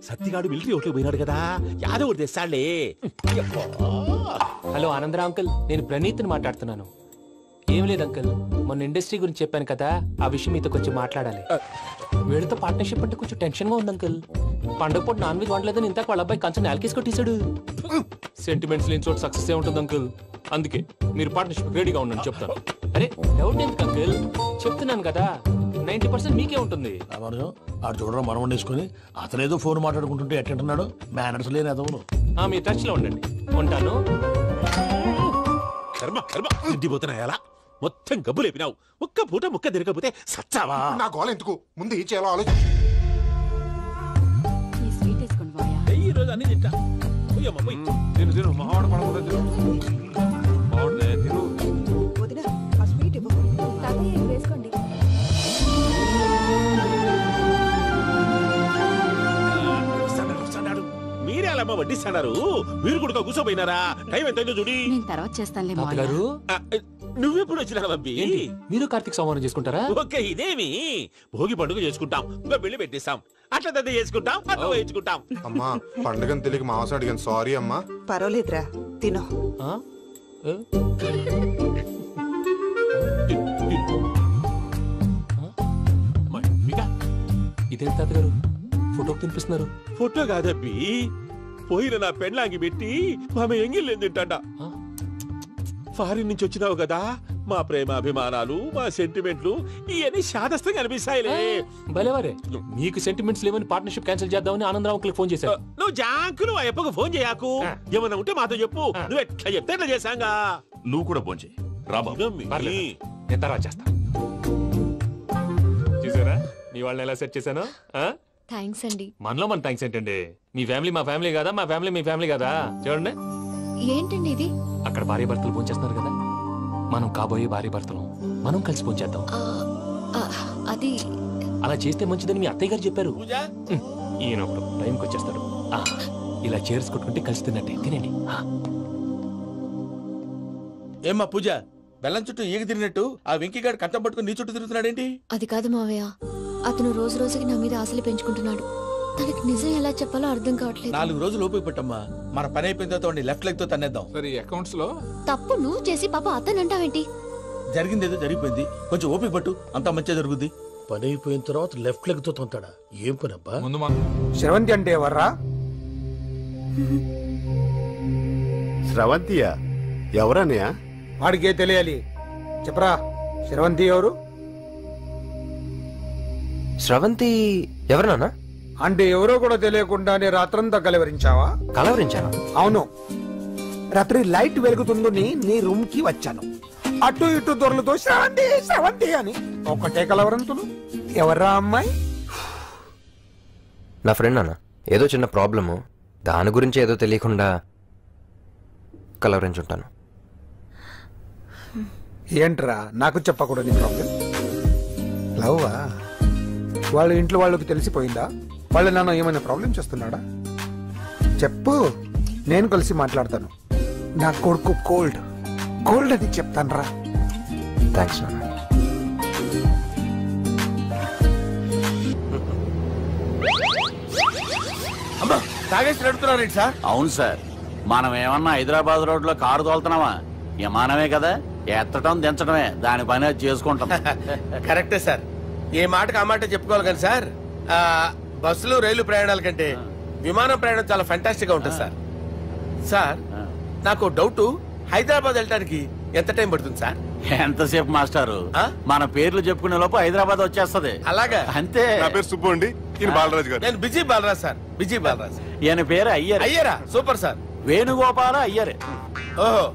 సత్తిగాడు మిలిటరీ ఒకటి పోయినాడు కదా, యాదవ్ తెస్తాడులే. హలో ఆనందరా అంకుల్, నేను ప్రణీత్ని మాట్లాడుతున్నాను. ఏం లేదు అంకుల్ మొన్న ఇండస్ట్రీ గురించి చెప్పాను కదా ఆ విషయం మీతో కొంచెం మాట్లాడాలి వీళ్ళతో పార్ట్నర్షిప్ అంటే కొంచెం టెన్షన్ గా ఉంది అంకుల్ పండుగ పూట నాన్ వెజ్ వండలేదని ఇంతకు వాళ్ళ అబ్బాయి కంచెం నేలకేసి కొట్టేశాడు సెంటిమెంట్స్ లేని చోట సక్సెస్ ఏ ఉంటుంది అంకుల్ అందుకే మీరు పార్ట్నర్షిప్ రెడీగా ఉండండి చెప్తాను అరే డౌట్ ఎందుకు అంకుల్ చెప్తున్నాను కదా 90% మీకే ఉంటుంది ఆడు చూడడం మనం వండేసుకుని అతనేదో ఫోన్ మాట్లాడుకుంటుంటే ఎట్టంటున్నాడు మేనర్స్ లేని అదవును మీ టచ్ లో ఉండండి ఉంటాను కర్మ కర్మ తిండిపోతున్నా ఎలా మొత్తం గబ్బు లేపినావు ఒక్క పూట ముక్క తిరగకపోతే సచ్చావా నా గోల ఎందుకు ముందు ఏం చేయాలో ఆలోచించు. ఈ రోజు అన్ని తింటా తిను తిను మావాడు పడకూడదు తిను మావాడిదే తిను వదినా ఆ స్వీట్ ఇవ్వు. వేసుకోండి. మీరే అలా వడ్డిస్తాడారు మీరు కూడా కూర్చోపోయినారా టైం ఎంతైందో చూడి తర్వాత చేస్తానులే తాతగారు నువ్వెప్పుడు వచ్చినా అబ్బి మీరు కార్తీక్ సంహారం చేసుకుంటారా ఓకే ఇదేమి భోగి పండుగ చేసుకుంటాం ఇంకా పెళ్లి పెట్టేస్తాం అట్లా దద్ద చేసుకుంటాం అట్లా వేయించుకుంటాం. అమ్మా పండుగని తెలియక మాంసం అడిగాను సారీ అమ్మా. పర్వాలేదురా తినో. ఇదేంటి తాతగారు ఫోటోకి తినిపిస్తున్నారు ఫోటో కాదబ్బి పోయిన నా పెళ్ళాంగి పెట్టి ఆమె ఎంగిల్లేం తింటాడ ఫారిన్ నుంచి వచ్చినావు కదా మా ప్రేమ అభిమానాలు మా సెంటిమెంట్లు ఇవన్నీ శాదస్తంగా అనిపిస్తాయిలే. భలేవారే మీకు సెంటిమెంట్స్ లేవని పార్ట్నర్షిప్ క్యాన్సిల్ చేద్దామని ఆనందరావు అంకుల్ ఫోన్ చేశారు. నువ్వు జాంకులు ఆ అప్పకు ఫోన్ చేయకు ఏమన్నా ఉంటే మాతో చెప్పు నువ్వు ఎట్లా చెప్తే ఎట్లా చేశాంగా. నువ్వు కూడా ఫోన్ చేయి రాబా నేను తర్వాత చేస్తా. చూసారా మీ వాళ్ళని ఎలా సెట్ చేశాను. థ్యాంక్స్ అండి. మనలో మన థ్యాంక్స్ ఏంటండి మీ ఫ్యామిలీ మా ఫ్యామిలీ కదా మా ఫ్యామిలీ మీ ఫ్యామిలీ కదా. చూడండి ఏంటండి ఇది అక్కడ భార్య భర్తలు ఫోన్ చేస్తున్నారు కదా మనం కాబోయే భార్య భర్తలు మనం కలిసి ఫోన్ చేద్దాం. అది అలా చేస్తే మంచిదని మీ అత్తయ్య గారు చెప్పారు. ఈయన ఒకడు టైంకి వచ్చేస్తాడు. ఇలా చేర్స్ కొట్టుకుంటే కలిసి తిన్నట్టే తినండి. ఏమ్మా పూజ బెల్లం చుట్టూ ఈగ తిరిగినట్టు ఆ వెంకీగాడు కంచం పట్టుకుని నీ చుట్టూ తిరుగుతున్నాడేంటి? అది కాదు మావయ్య, అతను రోజు రోజుకి నా మీద ఆశలు పెంచుకుంటున్నాడు. తనకి నిజం ఎలా చెప్పాలో అర్థం కావట్లేదు. 4 రోజులు ఓపిక పట్టమ్మా, మన పని అయిపోయిన తర్వాత లెఫ్ట్ లెగ్ తో తన్నేద్దాం. సరే అకౌంట్స్ లో తప్పు నువ్వు చేసి పాప అతను అంటావేంటి? జరిగిందేదో జరిగిపోయింది, కొంచెం ఓపిక పట్టు, అంతా మంచిగా జరుగుద్ది. పని అయిపోయిన తర్వాత లెఫ్ట్ లెగ్ తో తొంతాడా? ఏం పని అబ్బా? శ్రవంతి అంటే ఎవర్రా? శ్రవంతియా? ఎవరన్నయ్యా? వాడికే తెలియాలి, చెప్పరా. శ్రవంతి ఎవరు? శ్రవంతి ఎవరు నాన్న? అంటే ఎవరో కూడా తెలియకుండానే రాత్రంతా కలవరించావా? కలవరించాను. అవును, రాత్రి లైట్ వెలుగుతుందని నీ రూమ్ కి వచ్చాను. అటు ఇటు దొరలతో శ్రవంతి శ్రవంతి అని ఒకటే కలవరంతులు. ఎవర్రా అమ్మాయి? నా ఫ్రెండ్ నాన్న, ఏదో చిన్న ప్రాబ్లము, దాని గురించి ఏదో తెలియకుండా కలవరించుంటాను. ఏంట్రా నాకు చెప్పకూడదు నీ ప్రాబ్లం? లవ్వా? వాళ్ళ ఇంట్లో వాళ్ళకి తెలిసిపోయిందా? వాళ్ళు నన్ను ఏమైనా ప్రాబ్లం చేస్తున్నాడా? చెప్పు, నేను కలిసి మాట్లాడతాను. నా కొడుకు కోల్డ్ కోల్డ్ అని చెప్తాను రా. థ్యాంక్స్ నాన్న. అమ్మా తాగేసి నడుపుతున్నారేంటి సార్? అవును సార్, మనం ఏమన్నా హైదరాబాద్ రోడ్ లో కారు తోలుతున్నావా? విమానమే కదా, ఎత్తడం దించడమే దాని పని అది చేసుకుంటాం. కరెక్టే సార్, ఏ మాటకు ఆ మాట చెప్పుకోవాలి కానీ సార్, బస్సులు రైలు ప్రయాణాల కంటే విమానం ప్రయాణం చాలా ఫెంటాస్టిక్ గా ఉంటుంది సార్. సార్ నాకు డౌట్, హైదరాబాద్ వెళ్ళడానికి ఎంత టైం పడుతుంది సార్? ఎంతసేపు మాస్టారు, మన పేర్లు చెప్పుకునే లోపు హైదరాబాద్ వచ్చేస్తది. అలాగా? అంతే. నా పేరు సుబ్బు అండి, ఈయన బాలరాజు గారు. నేను busy Balaraj sir, busy Balaraj. ఈయన పేరు అయ్యర్. అయ్యరా? Super sir. వేణుగోపాల అయ్యర్. ఓహో.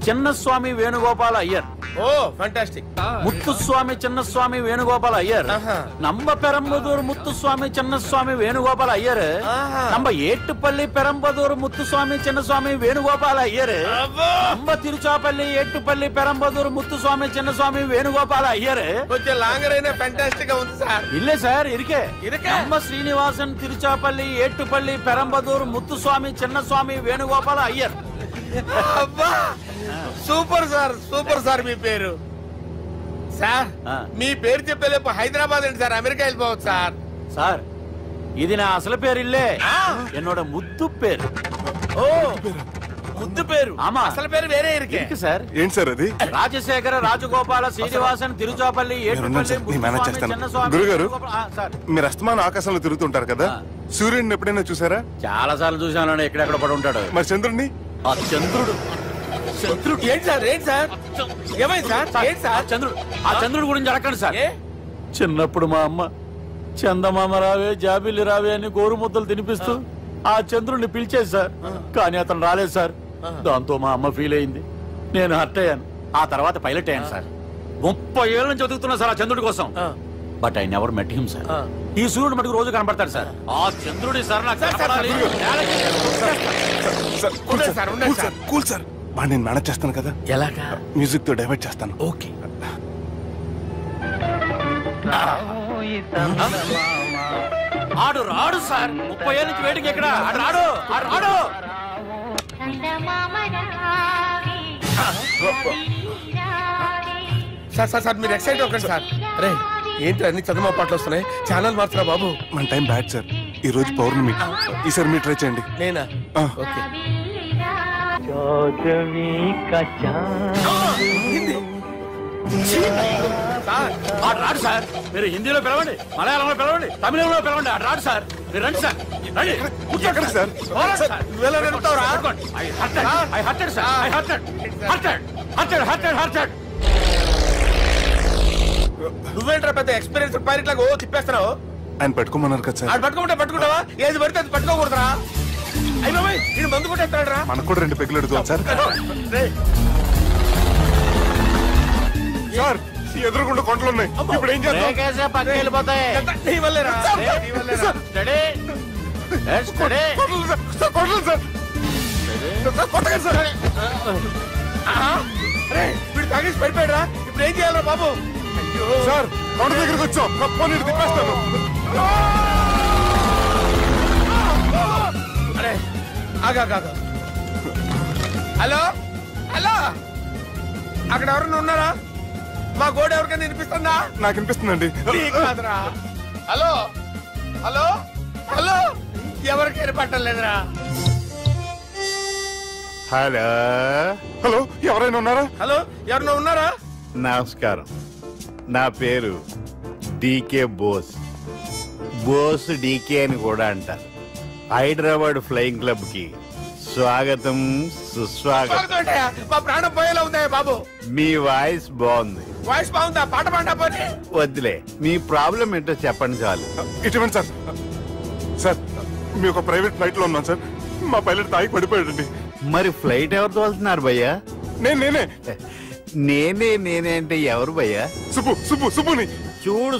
చిన్నస్వామి వేణుగోపాల అయ్యర్. Oh fantastic. ముత్తుస్వామి చిన్నస్వామి వేణుగోపాల అయ్యర్. நம்ம பெரம்பதூர் முத்துசுவாமி சின்னசுவாமி வேணுகோபால ஐயர். நம்ம ஏட்டுப்பள்ளி பெரம்பதூர் முத்துசுவாமி சின்னசுவாமி வேணுகோபால ஐயர். நம்ம తిరుచాపల్లి ఏట్టుపల్లి పెరంబదూర్ ముత్తుస్వామి చిన్నస్వామి వేణుగోపాల అయ్యర్. కొంచెం లాంగర్ అయినా ఫెంటాస్టిక్ గా ఉంది సార్. ఇల్లే సార్ ఇరికే. நம்ம శ్రీనివాసన్ తిరుచాపల్లి ఏట్టుపల్లి పెరంబదూర్ ముత్తుస్వామి చిన్నస్వామి వేణుగోపాల అయ్యర్. అబ్బా సూపర్ సార్, సూపర్ సార్. మీ పేరు సార్, మీ పేరు చెప్పేలేపు హైదరాబాద్ ఏంటి సార్, అమెరికా వెళ్ళిపోవచ్చు సార్. సార్ ఇది నా అసలు పేరు ఇల్లే, என்னோட ముద్దు పేరు. ఓ ముద్దు పేరు అసలు పేరు వేరే ఇருக்கு సార్. ఏంటి సార్ అది? రాజశేఖర రాజగోపాల శ్రీనివాసన్ తిరుచాపల్లి గురుగారు మీరు అస్తమానం ఆకాశంలో తిరుగుతుంటారు కదా, సూర్యుడిని ఎప్పుడైనా చూసారా? చాలా సార్లు చూసాను. ఎక్కడెక్కడ పడి ఉంటాడు. మరి చంద్రుడిని? ఆ చంద్రుడు ఏంటి సార్? ఏంటి సార్? ఏమైంది సార్? ఏంటి సార్? చంద్రుడు ఆ చంద్రుడు గురించి అడగండి సార్. చిన్నప్పుడు మా అమ్మ చందమామ రావే జాబిల్లి రావే అని గోరు ముద్దలు తినిపిస్తూ ఆ చంద్రుడిని పిలిచేది సార్. కానీ అతను రాలేదు సార్. దాంతో మా అమ్మ ఫీల్ అయింది, నేను హర్ట్ అయ్యాను. ఆ తర్వాత పైలట్ అయ్యాను సార్. 30 ఏళ్ళ నుంచి చదువుతున్నా సార్ ఆ చంద్రుడి కోసం. But I never met him sir. ఈ సూర్యుడు మటుకు రోజు కనబడతాడు సార్. ఆ చంద్రుడి సార్ నాకు కనపడాలి. కూల్ సార్, వాడు నేను మేనేజ్ చేస్తాను కదా. ఎలాగా? మ్యూజిక్ తో డైవర్ట్ చేస్తాను. ఓకే. ఆడు రాడు సార్. 30 ఏళ్ళ నుంచి వేటికి ఎక్కడ ఆడు రాడు. ఆడు రాడు. సార్ సార్ సార్ మీరు ఎక్సైట్ అవ్వకండి సార్. అరే ఏంటి అన్ని చందమా పాటలు వస్తున్నాయి, ఛానల్ మార్చరా బాబు. మన టైం బ్యాడ్ సార్, ఈ రోజు పౌర్ణమి. ఈసారి మీరు ట్రై చేయండి. నేనా? ఓకే. ఆడు రాడు సార్. మీరు హిందీలో పిలవండి, మలయాళంలో పిలవండి, తమిళంలో పిలవండి. ఆడు రాడు సార్. మీరు రండి సార్. రండి. ఎక్కడికి సార్? నువ్వేంట్రా పెద్ద ఎక్స్పీరియన్స్ పైరెట్ లాగా తిప్పేస్తున్నావు? ఆయన పట్టుకోమన్నారు కదా సార్. ఆడు పట్టుకుంటావా? ఏది పడితే అది పట్టుకోకూడదురా. అయిపోయి నేను మందు కొట్టేస్తాడు రా. మనకు కూడా 2 పెగ్గులు అడుగుతాం సార్. సార్ ఎదురుగుండా కొండలు ఉన్నాయి, ఇప్పుడు ఏం చేద్దాం? పక్కకి వెళ్ళిపోతాయి. వీడు తాగేసి పడిపోయాడురా. ఇప్పుడు ఏం చేయాలరా బాబు? సార్ కొండ దగ్గరికి వచ్చాం, తిప్పేస్తాను. హలో హలో, అక్కడ ఎవరన్నా ఉన్నారా? మా గోడ ఎవరికైనా వినిపిస్తుందా? నాకు వినిపిస్తుందండి. హలో హలో హలో, ఎవరికి వినపట్టలేదురా. హలో హలో, ఎవరైనా ఉన్నారా? హలో ఎవరైనా ఉన్నారా? నమస్కారం, నా పేరు డీకే బోస్. బోస్ డీకే అని కూడా అంటారు. హైదరాబాద్ ఫ్లయింగ్ క్లబ్ కి స్వాగతం సుస్వాగతం. మా ప్రాణం పోయేలా ఉందా బాబు? మీ వాయిస్ బాగుంది. వాయిస్ బాగుందా? పాట పాడా పోనీ. వద్దులే, మీ ప్రాబ్లం ఏంటో చెప్పండి చాలు. ఇటువంటి సార్, సార్ మీ ఒక ప్రైవేట్ ఫ్లైట్ లో ఉన్నాం సార్. మా పైలట్ తాగి పడిపోయాడండి. మరి ఫ్లైట్ ఎవరితో వెళ్తున్నారు భయ్యా? నేనే నేనే అంటే ఎవరు భయ్యా? సుబ్బుని. చూడు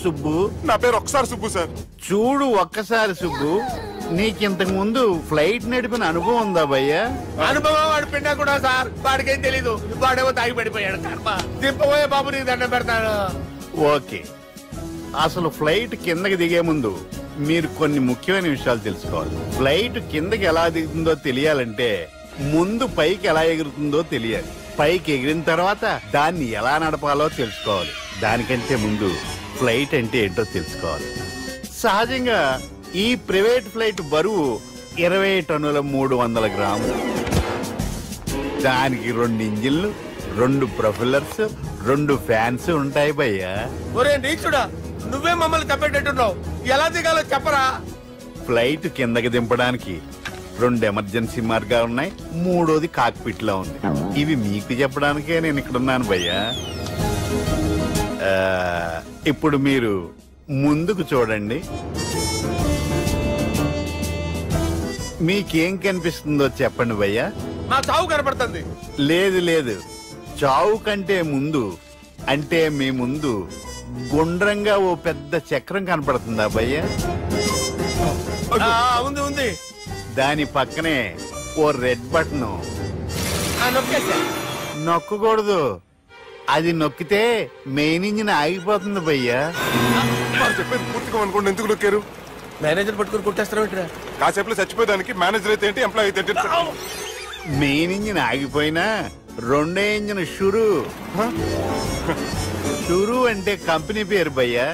సుబ్బు, నా పేరు ఒకసారి సుబ్బు సార్. చూడు ఒక్కసారి సుబ్బు, నీకింతకు ముందు ఫ్లైట్ నడిపిన అనుభవం ఉందా భయ్యా? అనుభవం వాడు పిన్నా కూడా సార్, వాడికేం తెలీదు. వాడేమో తాగి పడిపోయాడు. దింపబోయే బాబు నీకు దండం పెడతాడు. ఓకే, అసలు ఫ్లైట్ కిందకి దిగే ముందు మీరు కొన్ని ముఖ్యమైన విషయాలు తెలుసుకోవాలి. ఫ్లైట్ కిందకి ఎలా దిగుతుందో తెలియాలంటే ముందు పైకి ఎలా ఎగురుతుందో తెలియాలి. పైకి ఎగిరిన తర్వాత దాన్ని ఎలా నడపాలో తెలుసుకోవాలి. దానికంటే ముందు ఫ్లైట్ అంటే ఏంటో తెలుసుకోవాలి. సహజంగా ఈ ప్రైవేట్ ఫ్లైట్ బరువు 20 టన్నుల 300 గ్రాములు. దానికి 2 ఇంజిన్లు, 2 ప్రొఫెల్లర్స్, 2 ఫ్యాన్స్ ఉంటాయి భయ్యా. ఒరే నీచుడా, నువ్వే మమ్మల్ని తప్పేటట్టున్నావు. ఎలా దిగాలో చెప్పరా? ఫ్లైట్ కిందకి దింపడానికి 2 ఎమర్జెన్సీ మార్గాలు ఉన్నాయి, 3వది కాక్పిట్ లో ఉంది. ఇవి మీకు చెప్పడానికే నేను ఇక్కడ ఉన్నాను భయ్యా. ఇప్పుడు మీరు ముందుకు చూడండి. మీకేం కనిపిస్తుందో చెప్పండి భయ్యా. నా చావు కనపడుతుంది. లేదు, చావు కంటే ముందు, అంటే మీ ముందు గుండ్రంగా ఓ పెద్ద చక్రం కనపడుతుందా భయ్యా? ఉంది. దాని పక్కనే ఓ రెడ్ బటన్. నొక్కకూడదు, అది నొక్కితే మెయిన్ ఇంజిన్ ఆగిపోతుంది భయ్యా. చెప్పేది పూర్తిగా అనుకోండి. ఎందుకు నొక్కారు? మేనేజర్ పట్టుకుని కొట్టేస్తారా? కాసేపులో చచ్చిపోయేదానికి మేనేజర్ అయితే ఏంటి, ఎంప్లాయ్ అయితే ఏంటి? మెయిన్ ఇంజిన్ ఆగిపోయినా 2వ ఇంజిన్ షురు అంటే కంపెనీ పేరు భయ్యా.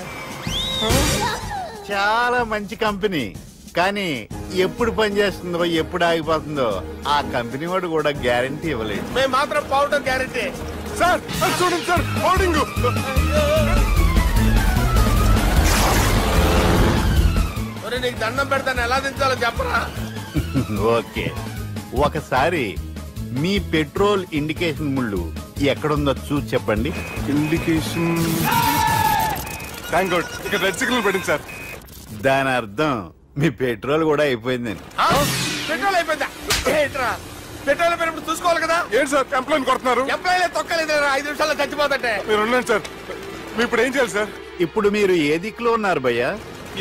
చాలా మంచి కంపెనీ, కానీ ఎప్పుడు పనిచేస్తుందో ఎప్పుడు ఆగిపోతుందో ఆ కంపెనీ వాడు కూడా గ్యారంటీ ఇవ్వలేదు. మేము మాత్రం పౌడర్ గ్యారంటీ. సార్ చూడండి సార్, హోర్డింగ్. నీకు దండం పెడతాను, ఎలా దించాలో చెప్పరా? ఓకే, ఒకసారి మీ పెట్రోల్ ఇండికేషన్ ముళ్ళు ఎక్కడుందో చూసి చెప్పండి. ఇండికేషన్ థ్యాంక్ గాడ్, ఇక్కడ రెడ్ సిగ్నల్ పడింది సార్. దాని అర్థం మీ పెట్రోల్ కూడా అయిపోయిందని. పెట్రోల్ అయిపోయిందా? పెట్రోల్ అయిపోయినప్పుడు చూసుకోవాలి కదా. ఏంటి సార్ ఎంప్లాయ్ కొడుతున్నారు? ఎంప్లాయీ తొక్కలేదు, 5 నిమిషాల్లో చచ్చిపోతుంటే. మీరు ఉన్నాను సార్. మీరు ఇప్పుడు ఏం చేయాలి సార్? ఇప్పుడు మీరు ఏ దిక్కులో ఉన్నారు భయ్యా?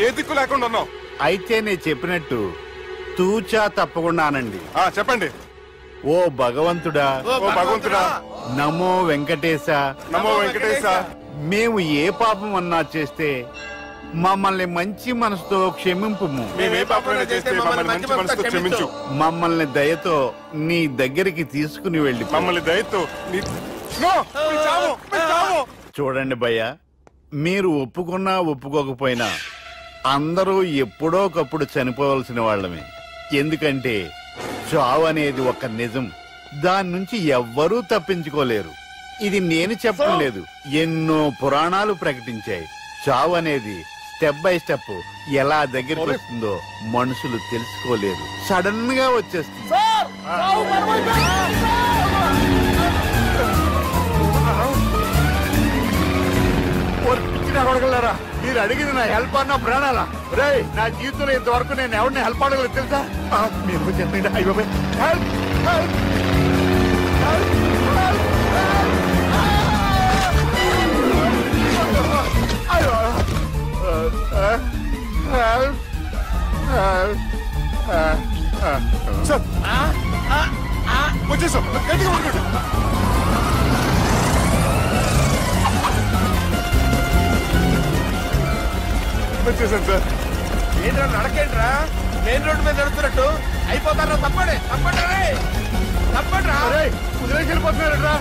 ఏ దిక్కు లేకుండా ఉన్నాం. అయితే నేను చెప్పినట్టు తూచా తప్పకుండా అనండి. చెప్పండి. ఓ భగవంతుడా, ఓ భగవంతుడా, నమో వెంకటేశ, నమో వెంకటేశ. మేము ఏ పాపం అన్నా చేస్తే మమ్మల్ని మంచి మనసుతో క్షమింపు. మేమే పాపమైనా చేస్తే మమ్మల్ని మంచి మనసుతో క్షమించు. మమ్మల్ని దయతో నీ దగ్గరికి తీసుకుని వెళ్ళి. మమ్మల్ని దయతో చూడండి భయ్య, మీరు ఒప్పుకున్నా ఒప్పుకోకపోయినా అందరూ ఎప్పుడో ఒకప్పుడు చనిపోవలసిన వాళ్ళమే. ఎందుకంటే చావు అనేది ఒక నిజం, దాని నుంచి ఎవ్వరూ తప్పించుకోలేరు. ఇది నేను చెప్పడం లేదు, ఎన్నో పురాణాలు ప్రకటించాయి. చావు అనేది స్టెప్ బై స్టెప్ ఎలా దగ్గరికి వస్తుందో మనుషులు తెలుసుకోలేరు, సడన్ గా వచ్చేస్తుంది. అడగలరా? మీరు అడిగింది నా హెల్ప్ అన్న ప్రాణాలా? రే, నా జీవితంలో ఇంతవరకు నేను ఎవరిని హెల్ప్ అడగలేదు తెలుసా? మీరు చెప్పండి. అయ్యో హెల్ప్ హెల్ప్ సార్ వచ్చేసాం. గట్టిగా పడుకోండి. వచ్చేసాను సార్. ఏంట్రా నడకేంట్రా? మెయిన్ రోడ్డు మీద నడుస్తున్నట్టు అయిపోతారా? తప్పండి తప్పండి రే, తప్పండి రా. కుదిరేసి వెళ్ళిపోతున్నారా?